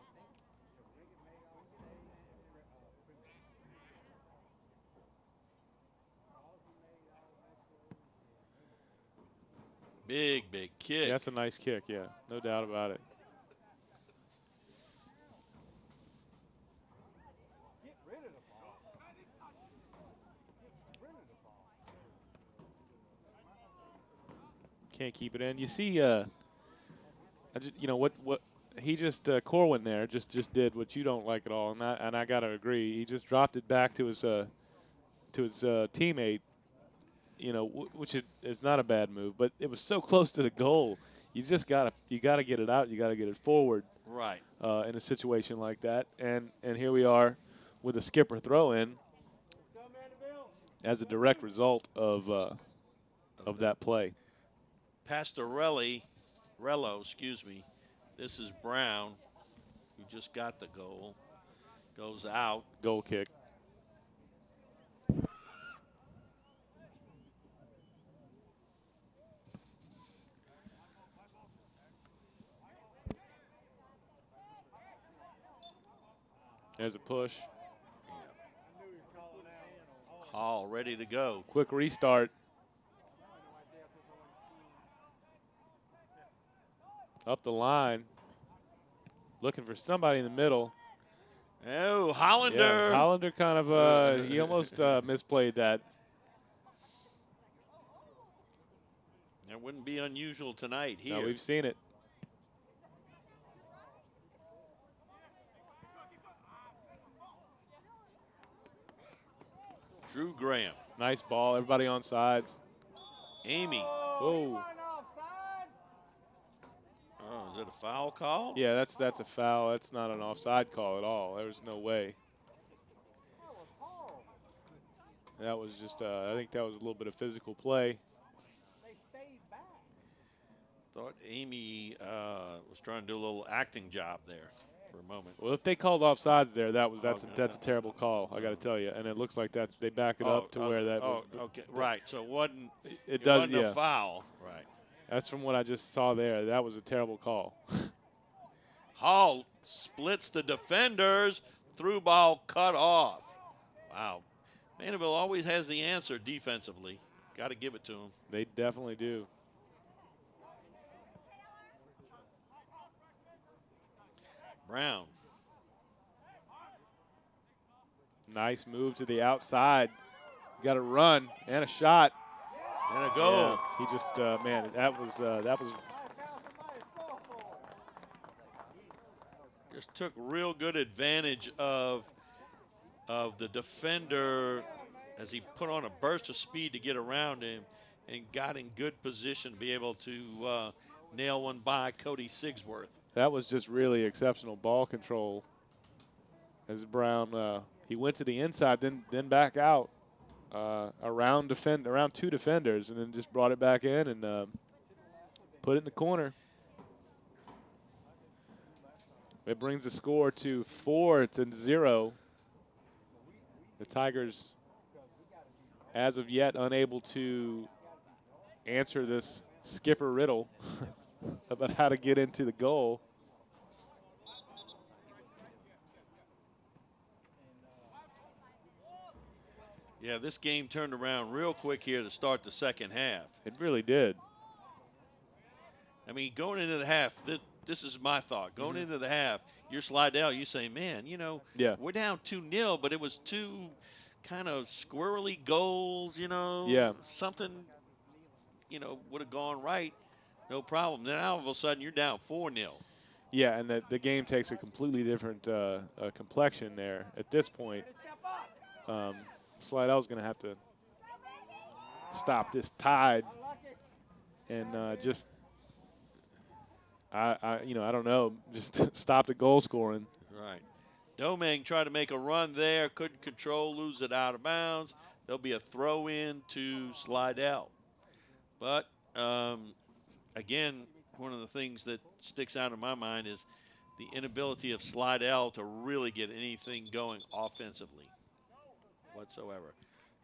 Big kick.
That's a nice kick, yeah, no doubt about it. Can't keep it in. You see, I just, you know what he just Corwin there just did what you don't like at all, and I gotta agree. He just dropped it back to his teammate. You know, which is not a bad move, but it was so close to the goal. You just gotta get it out. You gotta get it forward.
Right.
In a situation like that, and here we are with a skipper throw in as a direct result of that play.
Rello, excuse me. This is Brown, who just got the goal. Goes out.
Goal kick. There's a push.
Hall ready to go.
Quick restart. Up the line. Looking for somebody in the middle.
Oh, Hollander.
Yeah, Hollander kind of, he almost misplayed that.
That wouldn't be unusual tonight here.
No, we've seen it.
Drew Graham.
Nice ball. Everybody on sides.
Amy.
Whoa.
Oh, is it a foul call?
Yeah, that's a foul. That's not an offside call at all. There was no way. That was just, I think that was a little bit of physical play.
Thought Amy was trying to do a little acting job there for a moment.
Well, if they called offsides there, that's a terrible call. I got to tell you. And it looks like they back it up to where that.
Oh, okay, right. So it wasn't.
It does,
wasn't a foul, right?
That's from what I just saw there. That was a terrible call.
Hall splits the defenders. Through ball cut off. Wow. Mandeville always has the answer defensively. Got to give it to them.
They definitely do.
Brown.
Nice move to the outside. Got a run and a shot.
And a goal.
Yeah, he just, man, that was.
Just took real good advantage of the defender as he put on a burst of speed to get around him and got in good position to be able to nail one by Cody Sigsworth.
That was just really exceptional ball control. As Brown, He went to the inside, then back out around two defenders, and then just brought it back in and put it in the corner. It brings the score to 4-0. The Tigers, as of yet, unable to answer this skipper riddle about how to get into the goal.
Yeah, this game turned around real quick here to start the second half.
It really did.
I mean, going into the half, this is my thought. Going into the half, you're Slidell, you say, man, you know,
Yeah.
we're down 2-0, but it was two kind of squirrely goals, you know.
Yeah.
Something, you know, would have gone right, no problem. Now all of a sudden you're down 4-0.
Yeah, and the game takes a completely different complexion there. At this point, Slidell's going to have to stop this tide and just, I don't know, just stop the goal scoring.
Right. Domingue tried to make a run there, couldn't control, lose it out of bounds. There'll be a throw in to Slidell. But, again, one of the things that sticks out in my mind is the inability of Slidell to really get anything going offensively whatsoever.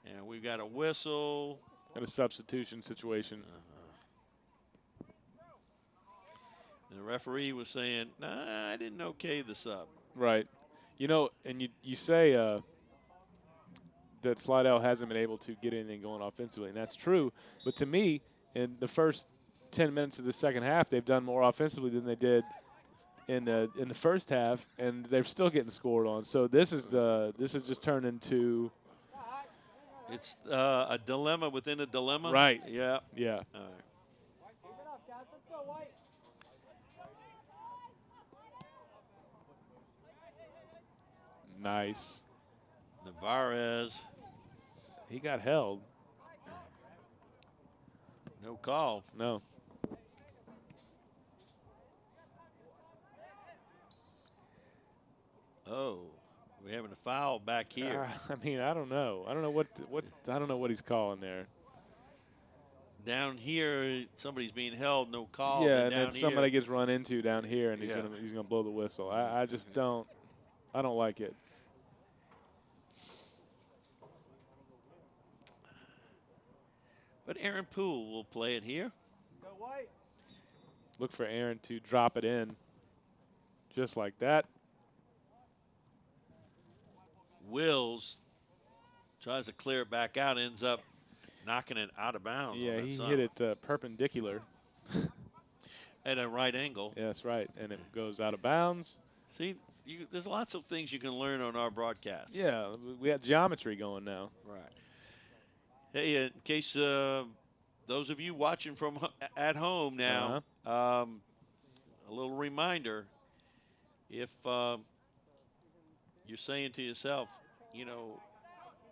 And we've got a whistle.
And a substitution situation.
And the referee was saying, nah, I didn't okay the sub.
Right. You know, and you say that Slidell hasn't been able to get anything going offensively, and that's true. But to me, in the first 10 minutes of the second half, they've done more offensively than they did in the first half, and they're still getting scored on. So this is just turned into.
It's a dilemma within a dilemma.
Right.
Yeah.
Yeah.
All right.
Nice.
Navarez,
He got held.
no call.
No.
Oh, we're having a foul back here.
I mean, I don't know. I don't know I don't know what he's calling there.
Down here, somebody's being held, no call.
Yeah,
Then
and
down
then somebody
here,
gets run into down here, and he's
Yeah.
gonna blow the whistle. I just don't. I don't like it.
But Aaron Poole will play it here.
Look for Aaron to drop it in, just like that.
Wills tries to clear it back out, ends up knocking it out of bounds.
Yeah,
on that
he
side.
hit it perpendicular.
At a right angle.
Yeah, that's right, and it goes out of bounds.
See, there's lots of things you can learn on our broadcast.
Yeah, we got geometry going now.
Right. Hey, in case those of you watching from at home now, a little reminder, if you're saying to yourself, you know,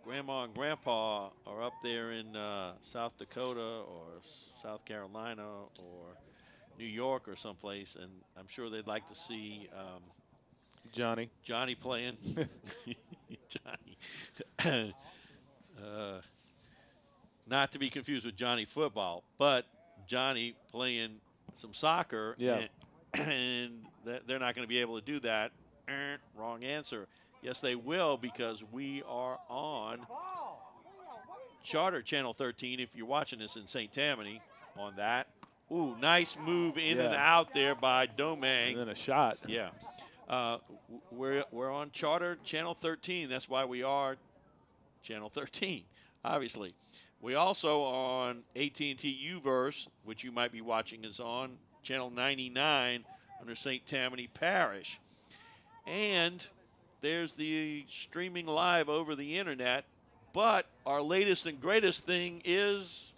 Grandma and Grandpa are up there in South Dakota or South Carolina or New York or someplace, and I'm sure they'd like to see Johnny playing. Johnny. Not to be confused with Johnny football, but Johnny playing some soccer.
Yeah.
And they're not going to be able to do that. Wrong answer. Yes, they will, because we are on Charter Channel 13 if you're watching this in St. Tammany on that. Ooh, nice move in and out there by Domingue.
And then a shot.
Yeah. We're on Charter Channel 13. That's why we are Channel 13, obviously. We also are on AT&T Uverse, which you might be watching is on Channel 99 under St. Tammany Parish. And there's the streaming live over the internet. But our latest and greatest thing is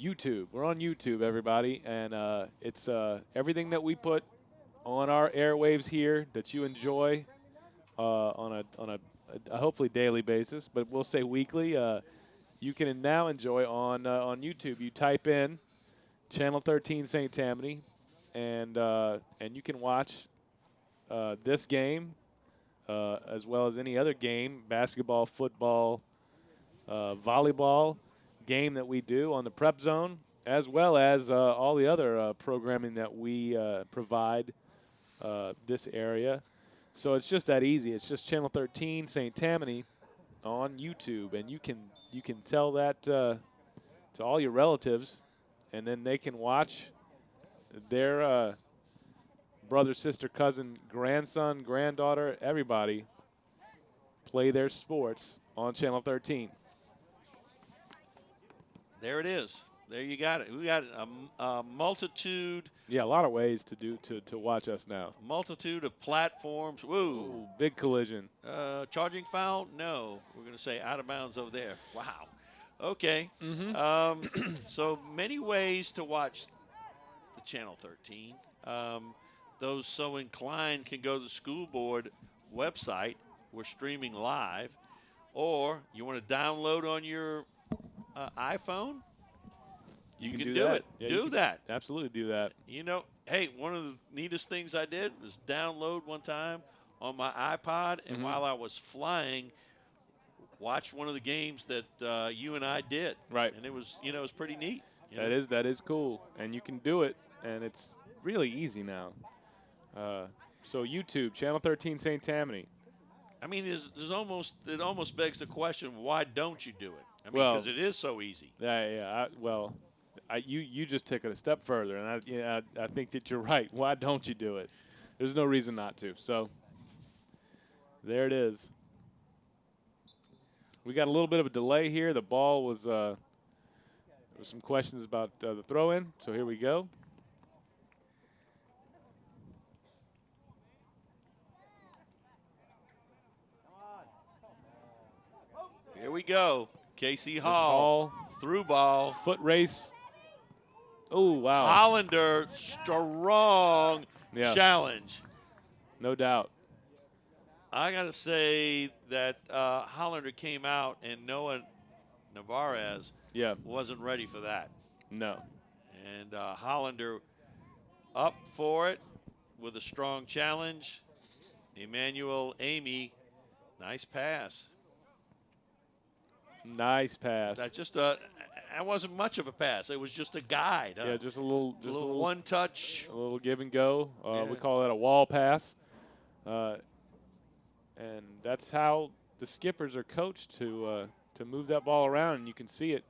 YouTube. We're on YouTube, everybody, and it's everything that we put on our airwaves here that you enjoy on a hopefully daily basis, but we'll say weekly. You can now enjoy on YouTube. You type in Channel 13 St. Tammany, and you can watch this game as well as any other game, basketball, football, volleyball game that we do on the Prep Zone, as well as all the other programming that we provide this area. So it's just that easy. It's just Channel 13 St. Tammany on YouTube, and you can tell that to all your relatives, and then they can watch their brother, sister, cousin, grandson, granddaughter, everybody play their sports on Channel 13.
There it is. There you got it. We got a multitude.
Yeah, a lot of ways to watch us now.
Multitude of platforms. Woo.
Ooh, big collision.
Charging foul? No. We're going to say out of bounds over there. Wow. Okay. So many ways to watch the Channel 13. Those so inclined can go to the school board website. We're streaming live. Or you want to download on your iPhone? You can do it.
Yeah,
do that.
Absolutely do that.
You know, hey, one of the neatest things I did was download one time on my iPod, and while I was flying, watch one of the games that you and I did.
Right.
And it was, it was pretty neat.
That is cool, and you can do it, and it's really easy now. So YouTube, Channel 13 St. Tammany.
I mean, it almost begs the question, why don't you do it? I mean,
Well,
because it is so easy.
You just took it a step further, and I think that you're right. Why don't you do it? There's no reason not to. So there it is. We got a little bit of a delay here. The ball was there was some questions about the throw-in. So here we go.
Here we go. Casey Hall through ball.
Foot race. Oh, wow.
Hollander, strong challenge.
No doubt.
I got to say that Hollander came out and Noah Navarez wasn't ready for that.
No.
And Hollander up for it with a strong challenge. Emmanuel Amy, nice pass.
Nice pass.
That just that wasn't much of a pass. It was just a guide.
Yeah, just a little
one touch.
A little give and go. We call that a wall pass. And that's how the skippers are coached to move that ball around, and you can see it.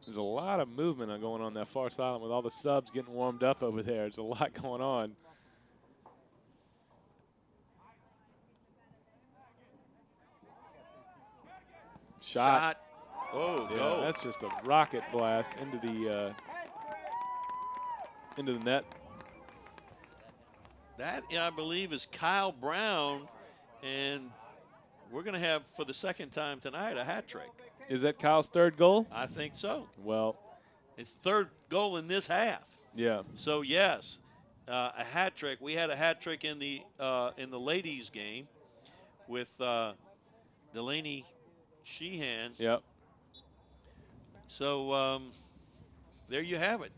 There's a lot of movement going on that far sideline with all the subs getting warmed up over there. There's a lot going on. Shot.
Oh,
yeah,
go.
That's just a rocket blast into the net.
That, I believe, is Kyle Brown, and we're going to have, for the second time tonight, a hat trick.
Is that Kyle's third goal?
I think so.
Well,
it's third goal in this half.
Yeah.
So yes, a hat trick. We had a hat trick in the ladies' game with Delaney Sheehan.
Yep.
So there you have it.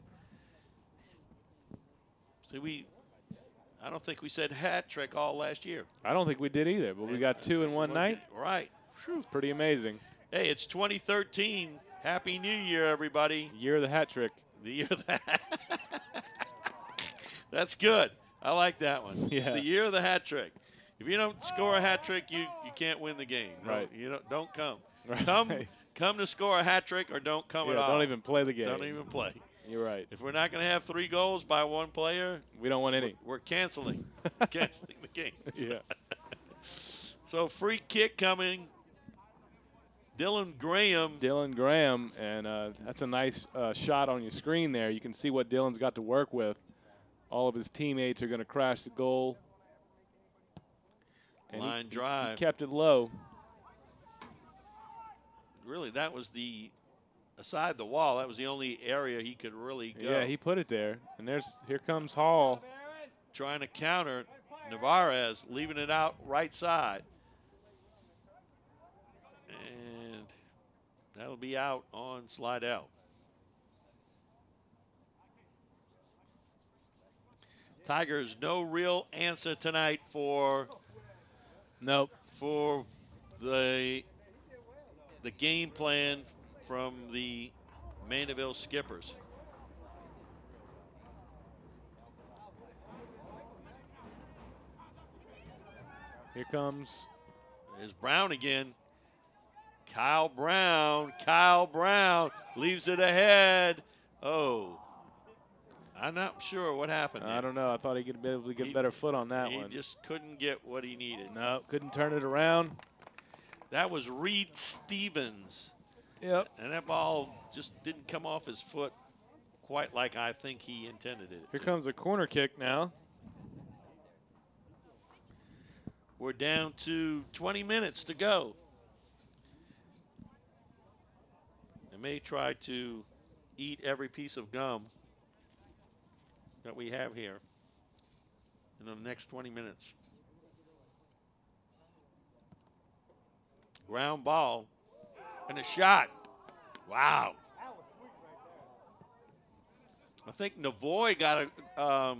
See, I don't think we said hat trick all last year.
I don't think we did either, but we got two in one night.
Right.
It's pretty amazing.
Hey, it's 2013. Happy New Year, everybody.
Year of the hat trick.
The year of the That's good. I like that one.
Yeah.
It's the year of the hat trick. If you don't score a hat trick, you can't win the game. No,
right.
Don't come.
Right.
Come to score a hat trick or don't come at all.
Don't even play the game.
Don't even play.
You're right.
If we're not going to have 3 goals by one player,
we don't want any.
We're canceling. Canceling the game.
Yeah.
So free kick coming. Dylan Graham,
and that's a nice shot on your screen there. You can see what Dylan's got to work with. All of his teammates are going to crash the goal. And
line drive.
He kept it low.
Really, that was aside the wall, that was the only area he could really go.
Yeah, he put it there. And here comes Hall.
Trying to counter Navarez, leaving it out right side. That'll be out on Slidell. Tigers, no real answer tonight for
Nope.
the game plan from the Mandeville Skippers.
Here comes.
There's Brown again. Kyle Brown leaves it ahead. Oh, I'm not sure what happened there.
I don't know. I thought he could be able to get a better foot on that one.
He just couldn't get what he needed.
No, couldn't turn it around.
That was Reed Stevens.
Yep.
And that ball just didn't come off his foot quite like I think he intended it.
Here comes a corner kick now.
We're down to 20 minutes to go. I may try to eat every piece of gum that we have here in the next 20 minutes. Ground ball and a shot. Wow. I think Navoy got a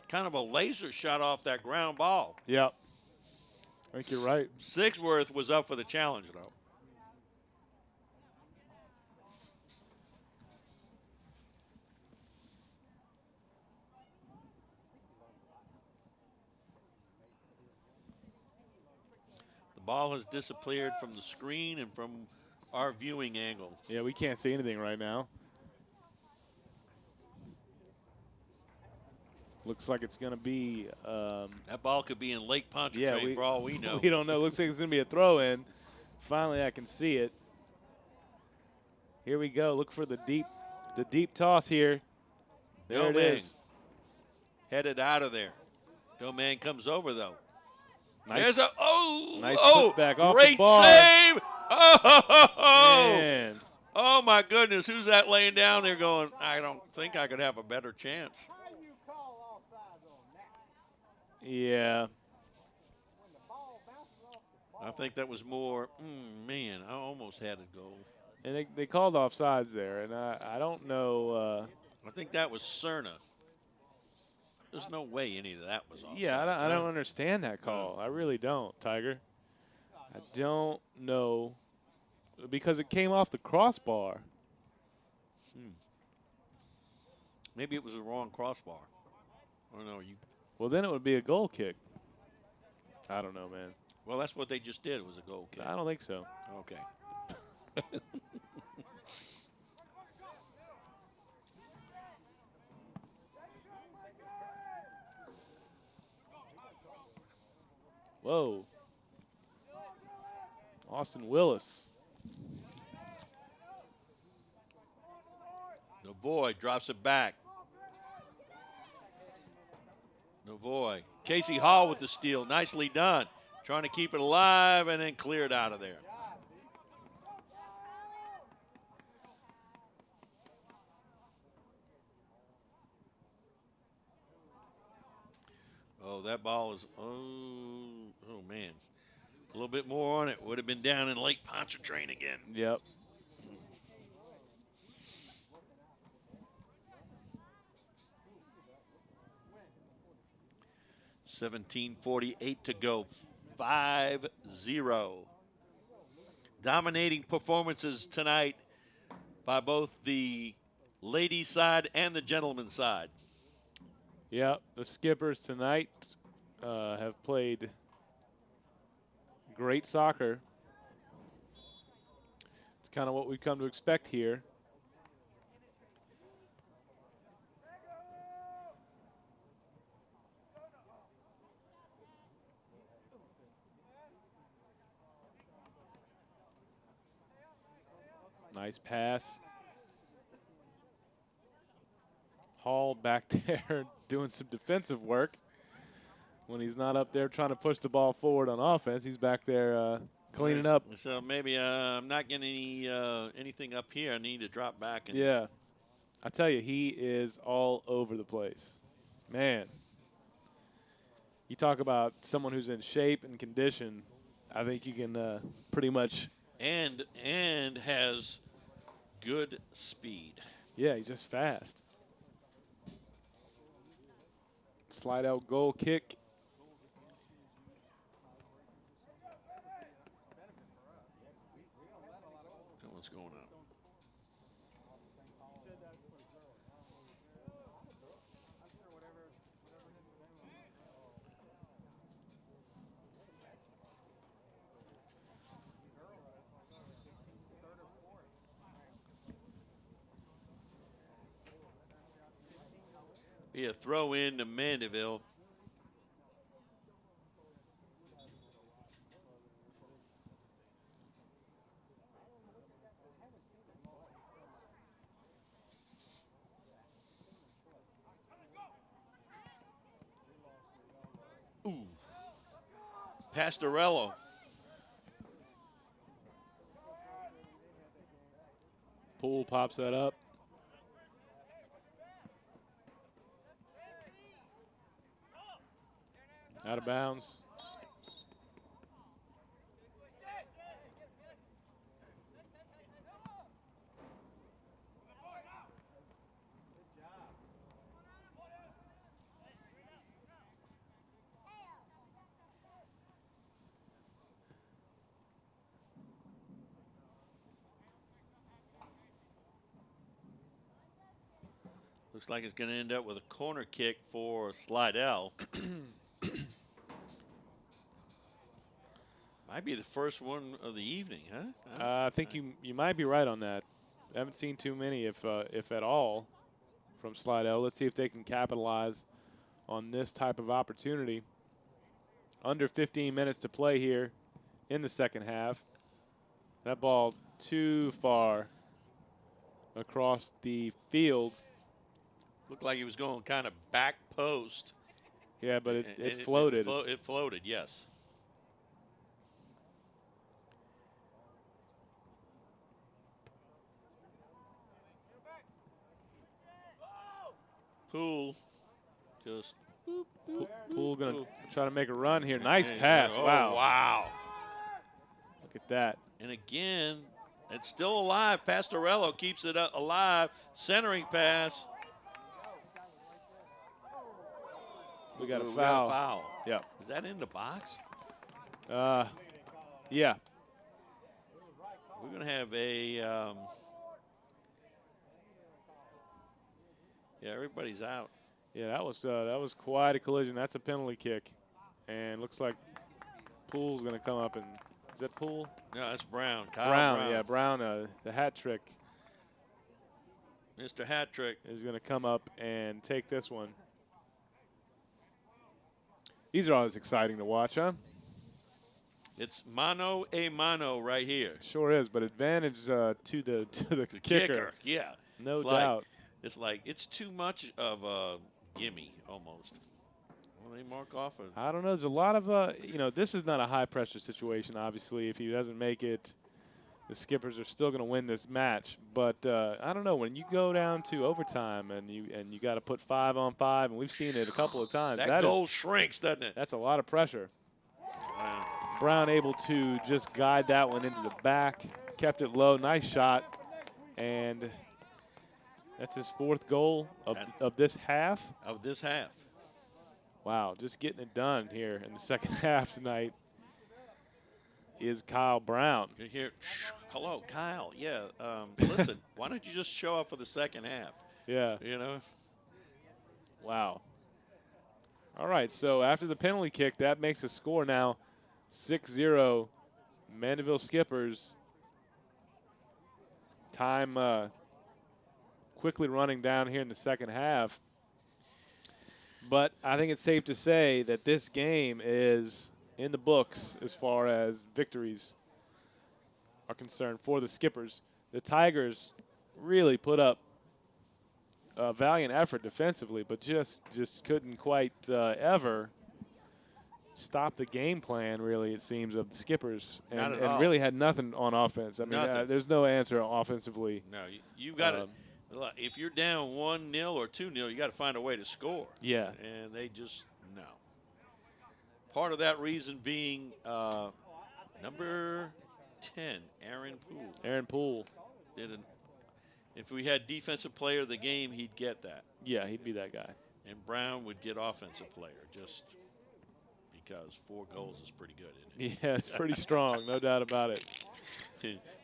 kind of a laser shot off that ground ball.
Yep. I think you're right.
Sigsworth was up for the challenge, though. The ball has disappeared from the screen and from our viewing angle.
Yeah, we can't see anything right now. Looks like it's going to be.
That ball could be in Lake Pontchartrain for all we know.
We don't know. Looks like it's going to be a throw in. Finally, I can see it. Here we go. Look for the deep toss here. There it is.
Headed out of there. No man comes over, though.
Nice,
There's a
nice putback off
great
the bar.
save! Oh,
Man.
oh my goodness! Who's that laying down there going? I don't think I could have a better chance.
Yeah.
I think that was more. Man, I almost had it go.
And they called offsides there, and I don't know.
I think that was Cerna. There's no way any of that was offsides.
Yeah, I don't understand that call. I really don't, Tiger. I don't know, because it came off the crossbar.
Maybe it was the wrong crossbar. I don't know.
Well, then it would be a goal kick. I don't know, man.
Well, that's what they just did. Was a goal kick.
I don't think so.
Okay.
Whoa. Austin Willis.
Navoy drops it back. Navoy. Casey Hall with the steal. Nicely done. Trying to keep it alive and then clear it out of there. Oh, that ball is, oh man. A little bit more on it. Would have been down in Lake Pontchartrain again.
Yep.
$17:48 to go. 5-0. Dominating performances tonight by both the ladies' side and the gentlemen's side.
Yeah, the Skippers tonight have played great soccer. It's kind of what we've come to expect here. Nice pass. Hall back there doing some defensive work. When he's not up there trying to push the ball forward on offense, he's back there cleaning up.
So maybe I'm not getting anything up here. I need to drop back. And
Yeah. I tell you, he is all over the place. Man. You talk about someone who's in shape and condition. I think you can pretty much
and has good speed.
Yeah, he's just fast. Slidell goal kick.
That one's going up. Be a throw in to Mandeville. Ooh. Pastorello.
Poole pops that up. Out of bounds.
Looks like it's going to end up with a corner kick for Slidell. Might be the first one of the evening, huh?
I think you might be right on that. I haven't seen too many, if at all, from Slidell. Let's see if they can capitalize on this type of opportunity. Under 15 minutes to play here in the second half. That ball too far across the field.
Looked like he was going kind of back post.
Yeah, but it floated.
It floated, yes. Poole just boop, boop,
Poole
boop,
going to
boop.
try to make a run here. Nice
And-
pass.
oh,
Wow.
Wow.
Look at that.
And again, it's still alive. Pastorello keeps it alive. Centering pass.
We got a
Ooh,
foul.
We got a foul.
Yep.
Is that in the box?
Yeah.
We're going to have a. Yeah, everybody's out.
Yeah, that was quite a collision. That's a penalty kick. And looks like Poole's going to come up and, is that Poole?
No, that's Brown. Kyle
Brown, yeah, Brown, the hat trick
Mr. Hat Trick.
is going to come up and take this one. These are always exciting to watch, huh?
It's mano a mano right here.
Sure is, but advantage to the
The
kicker.
Yeah.
No
It's
doubt.
It's too much of a gimme almost. Will they mark off?
I don't know. There's a lot of, this is not a high-pressure situation, obviously. If he doesn't make it, the Skippers are still going to win this match. But I don't know. When you go down to overtime and you got to put 5 on 5, and we've seen it a couple of times.
That goal shrinks, doesn't it?
That's a lot of pressure.
Wow.
Brown able to just guide that one into the back, kept it low. Nice shot. And that's his 4th goal of this half.
Of this half.
Wow, just getting it done here in the second half tonight is Kyle Brown.
You hear, hello, Kyle. Yeah, listen, why don't you just show up for the second half?
Yeah.
You know?
Wow. All right, so after the penalty kick, that makes the score now 6-0 Mandeville Skippers. Time quickly running down here in the second half. But I think it's safe to say that this game is in the books as far as victories are concerned for the Skippers. The Tigers really put up a valiant effort defensively, but just couldn't quite ever stop the game plan, really, it seems, of the Skippers.
Not at
And
all.
really had nothing on offense. I mean,
Nothing.
there's no answer offensively.
No, you got to. If you're down 1-0 or 2-0, you got to find a way to score.
Yeah.
And they just no. Part of that reason being number 10, Aaron Poole.
Aaron Poole.
If we had defensive player of the game, he'd get that.
Yeah, he'd be that guy.
And Brown would get offensive player just because 4 goals is pretty good, isn't it?
Yeah, it's pretty strong, no doubt about it.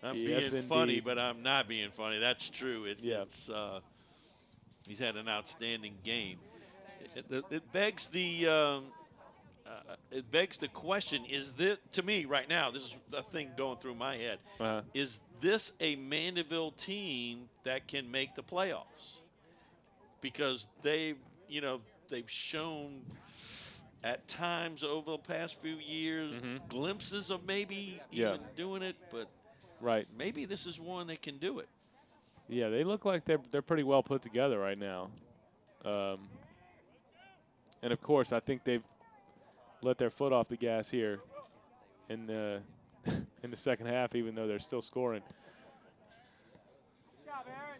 I'm
Yes,
being funny,
indeed.
but I'm not being funny. That's true.
Yeah.
He's had an outstanding game. It begs the question: is this, to me right now? This is the thing going through my head. Is this a Mandeville team that can make the playoffs? Because they've shown at times over the past few years glimpses of maybe even doing it, but maybe this is one that can do it.
Yeah, they look like they're pretty well put together right now. And of course, I think they've let their foot off the gas here in the in the second half, even though they're still scoring.
Good job, Aaron.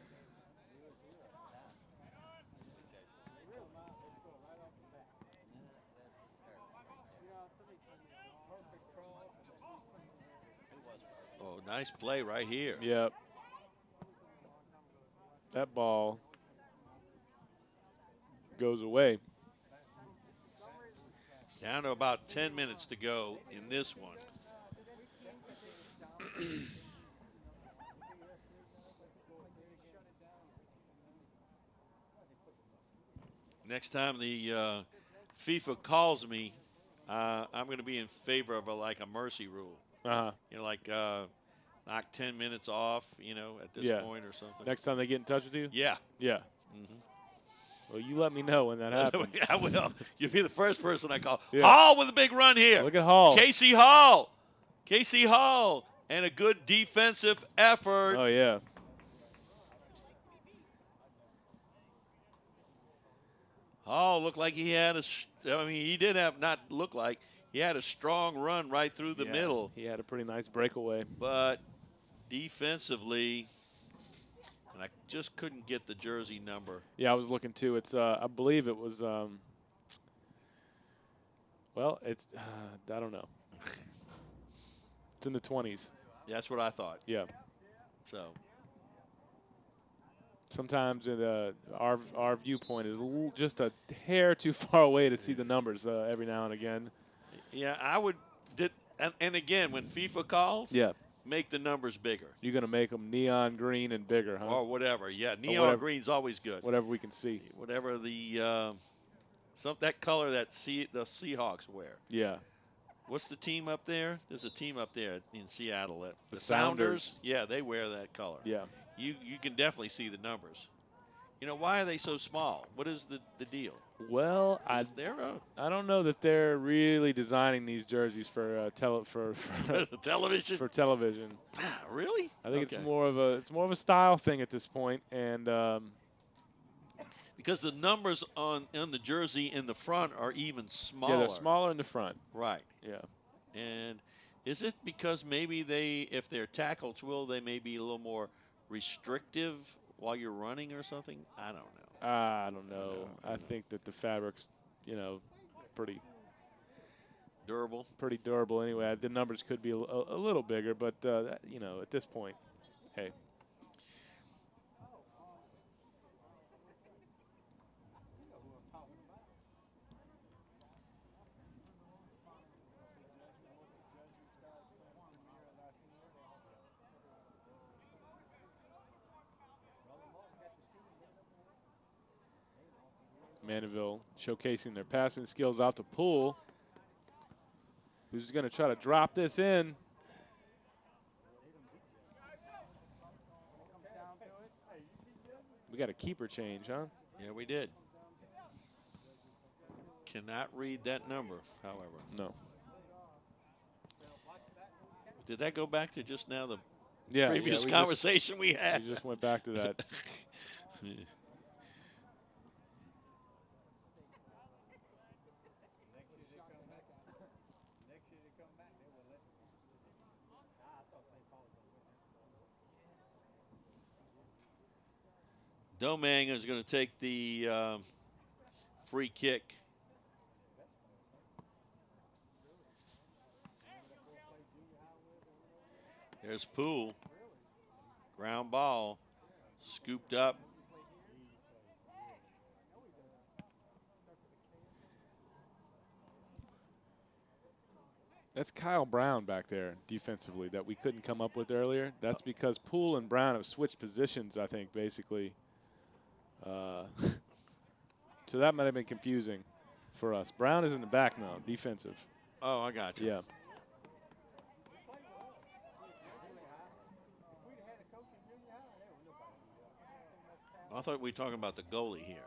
Oh, nice play right here.
Yep. That ball goes away.
Down to about 10 minutes to go in this one. Next time the FIFA calls me, I'm going to be in favor of like a mercy rule. Like knock 10 minutes off, at this point or something.
Next time they get in touch with you?
Yeah.
Yeah. Well, you let me know when that happens.
I will. You'll be the first person I call.
Yeah.
Hall with a big run here.
Look at Hall.
Casey Hall. Casey Hall. And a good defensive effort.
Oh, yeah.
Hall looked like he had he did have, not look like, he had a strong run right through the middle.
He had a pretty nice breakaway.
But defensively, and I just couldn't get the jersey number.
Yeah, I was looking too. It's I believe it was well, it's I don't know. It's in the 20s.
That's what I thought.
Yeah.
So
sometimes our viewpoint is just a hair too far away to see the numbers every now and again.
Yeah, I would. And again, when FIFA calls, make the numbers bigger.
You're going to make them neon green and bigger, huh?
Or whatever. Yeah, neon green's always good.
Whatever we can see.
Whatever the that color that the Seahawks wear.
Yeah.
What's the team up there? There's a team up there in Seattle.
The Sounders.
Yeah, they wear that color.
Yeah.
You can definitely see the numbers. Why are they so small? What is the deal?
Well, I don't know that they're really designing these jerseys for
television.
For television.
Really?
I think it's more of a style thing at this point, and
because the numbers on the jersey in the front are even smaller.
Yeah, they're smaller in the front.
Right.
Yeah.
And is it because maybe if they're tackles, they may be a little more restrictive while you're running or something? I don't know.
I don't know. I think that the fabric's, pretty
durable.
Pretty durable anyway. The numbers could be a little bigger, but at this point, hey. Mandeville showcasing their passing skills out to Poole, who's going to try to drop this in. We got a keeper change, huh?
Yeah, we did. Cannot read that number, however.
No.
Did that go back to just now the
previous
conversation we had?
We just went back to that.
Domang is going to take the free kick. There's Poole. Ground ball. Scooped up.
That's Kyle Brown back there defensively that we couldn't come up with earlier. That's because Poole and Brown have switched positions, I think, basically. So that might have been confusing for us. Brown is in the back now, defensive.
Oh, I got you.
Yeah.
I thought we were talking about the goalie here.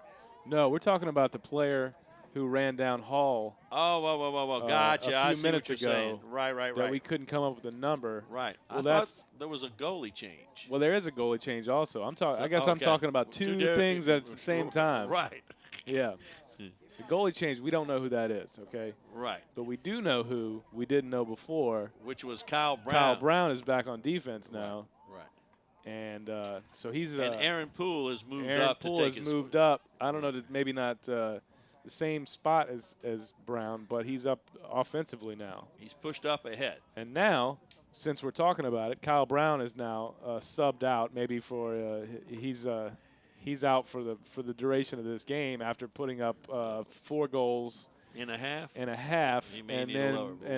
No, we're talking about the player who ran down Hall.
Oh, whoa. Gotcha.
A
I
few
see
minutes
what you're
ago.
saying. Right.
That we couldn't come up with a number.
Right.
Well,
I thought there was a goalie change.
Well, there is a goalie change also. I'm talking. I guess I'm
Okay.
talking about two things at the same time.
Right.
Yeah. The goalie change, we don't know who that is, okay?
Right.
But we do know who we didn't know before.
Which was Kyle Brown.
Kyle Brown is back on defense now.
Right.
And so he's
and Aaron Poole has moved
Aaron
up.
Poole has moved up. I don't know, maybe not the same spot as Brown, but he's up offensively now.
He's pushed up ahead.
And now, since we're talking about it, Kyle Brown is now subbed out. Maybe for he's out for the duration of this game after putting up 4 goals
in a half,
and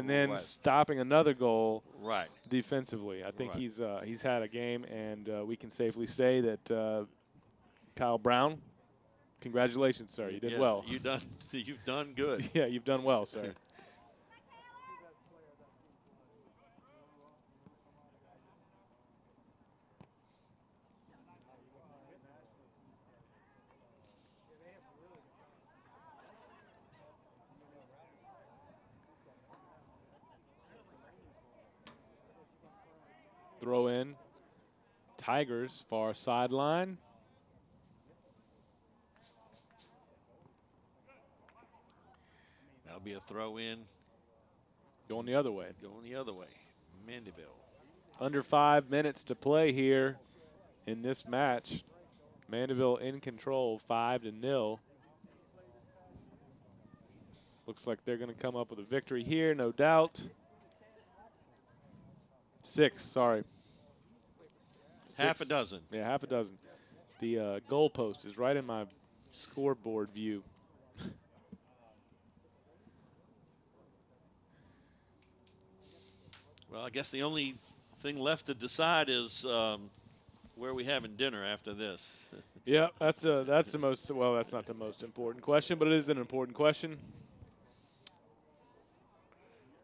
then stopping another goal defensively. I think he's had a game, and we can safely say that Kyle Brown, congratulations, sir. You did well.
You've done good.
Yeah, you've done well, sir. Throw in. Tigers far sideline.
That'll be a throw in.
Going the other way.
Mandeville.
Under 5 minutes to play here in this match. Mandeville in control, 5-0. Looks like they're going to come up with a victory here, no doubt. 6, sorry.
Half a dozen.
Yeah, half a dozen. The goal post is right in my scoreboard view.
Well, I guess the only thing left to decide is where we having dinner after this.
Yeah, that's the most, well, that's not the most important question, but it is an important question.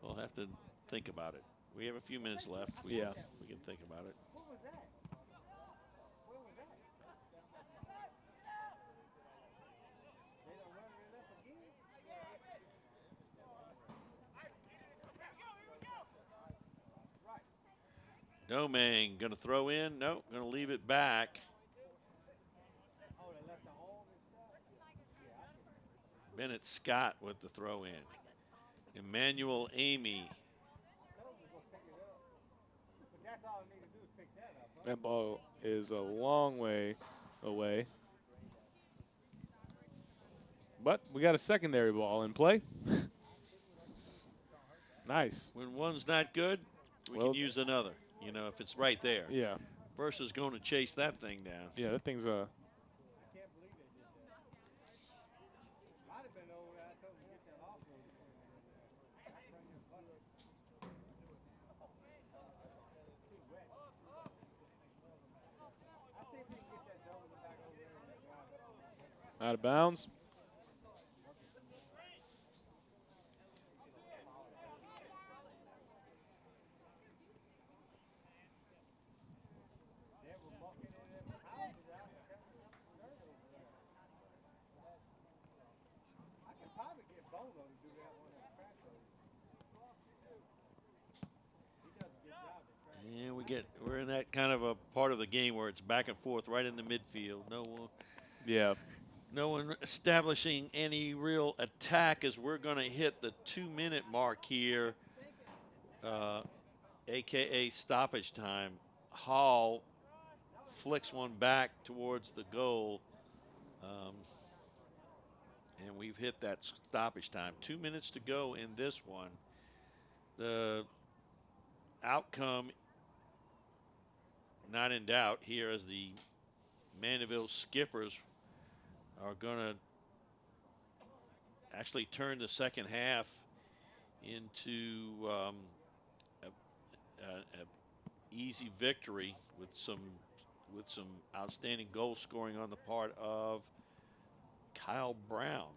We'll have to think about it. We have a few minutes left. We can think about it. Domingue going to throw in. Nope, going to leave it back. Bennett Scott with the throw in. Emmanuel Amy.
That ball is a long way away. But we got a secondary ball in play. Nice.
When one's not good, we can use another. You know, if it's right there.
Yeah.
Versus going to chase that thing down.
Yeah, that thing's a. Out of bounds.
And we're in that kind of a part of the game where it's back and forth right in the midfield. No one establishing any real attack as we're going to hit the 2-minute mark here, AKA stoppage time. Hall flicks one back towards the goal, and we've hit that stoppage time. 2 minutes to go in this one. The outcome not in doubt here as the Mandeville Skippers are going to actually turn the second half into a easy victory with some outstanding goal scoring on the part of Kyle Brown.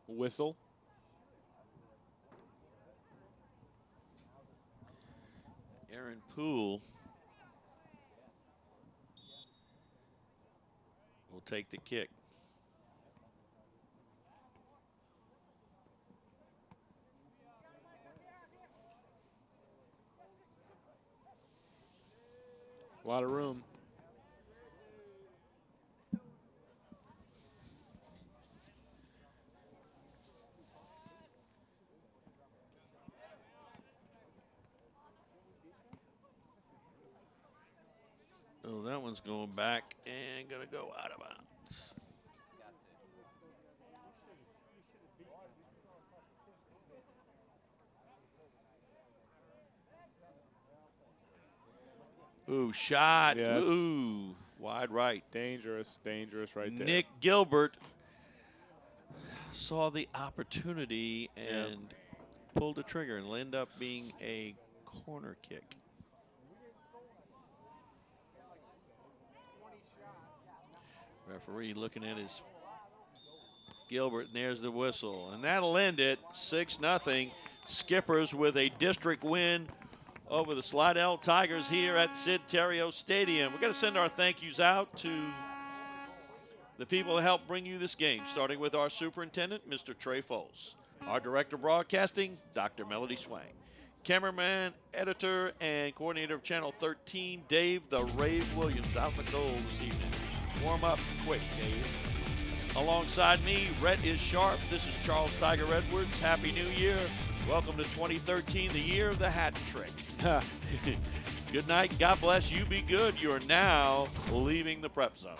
Whistle.
Aaron Poole will take the kick.
A lot of room.
Oh, that one's going back and going to go out of bounds. Ooh, shot.
Yeah,
ooh, wide right.
Dangerous right there.
Nick Gilbert saw the opportunity and pulled the trigger, and it'll end up being a corner kick. Referee looking at his Gilbert, and there's the whistle. And that'll end it, 6-0. Skippers with a district win over the Slidell Tigers here at Sid Terrio Stadium. We're going to send our thank yous out to the people that helped bring you this game, starting with our superintendent, Mr. Trey Foles. Our director of broadcasting, Dr. Melody Swang. Cameraman, editor, and coordinator of Channel 13, Dave the Rave Williams, out in the goal this evening. Warm up quick, Dave. Alongside me, Rhett is sharp. This is Charles Tiger Edwards. Happy New Year. Welcome to 2013, the year of the hat trick. Good night. God bless. You be good. You are now leaving the prep zone.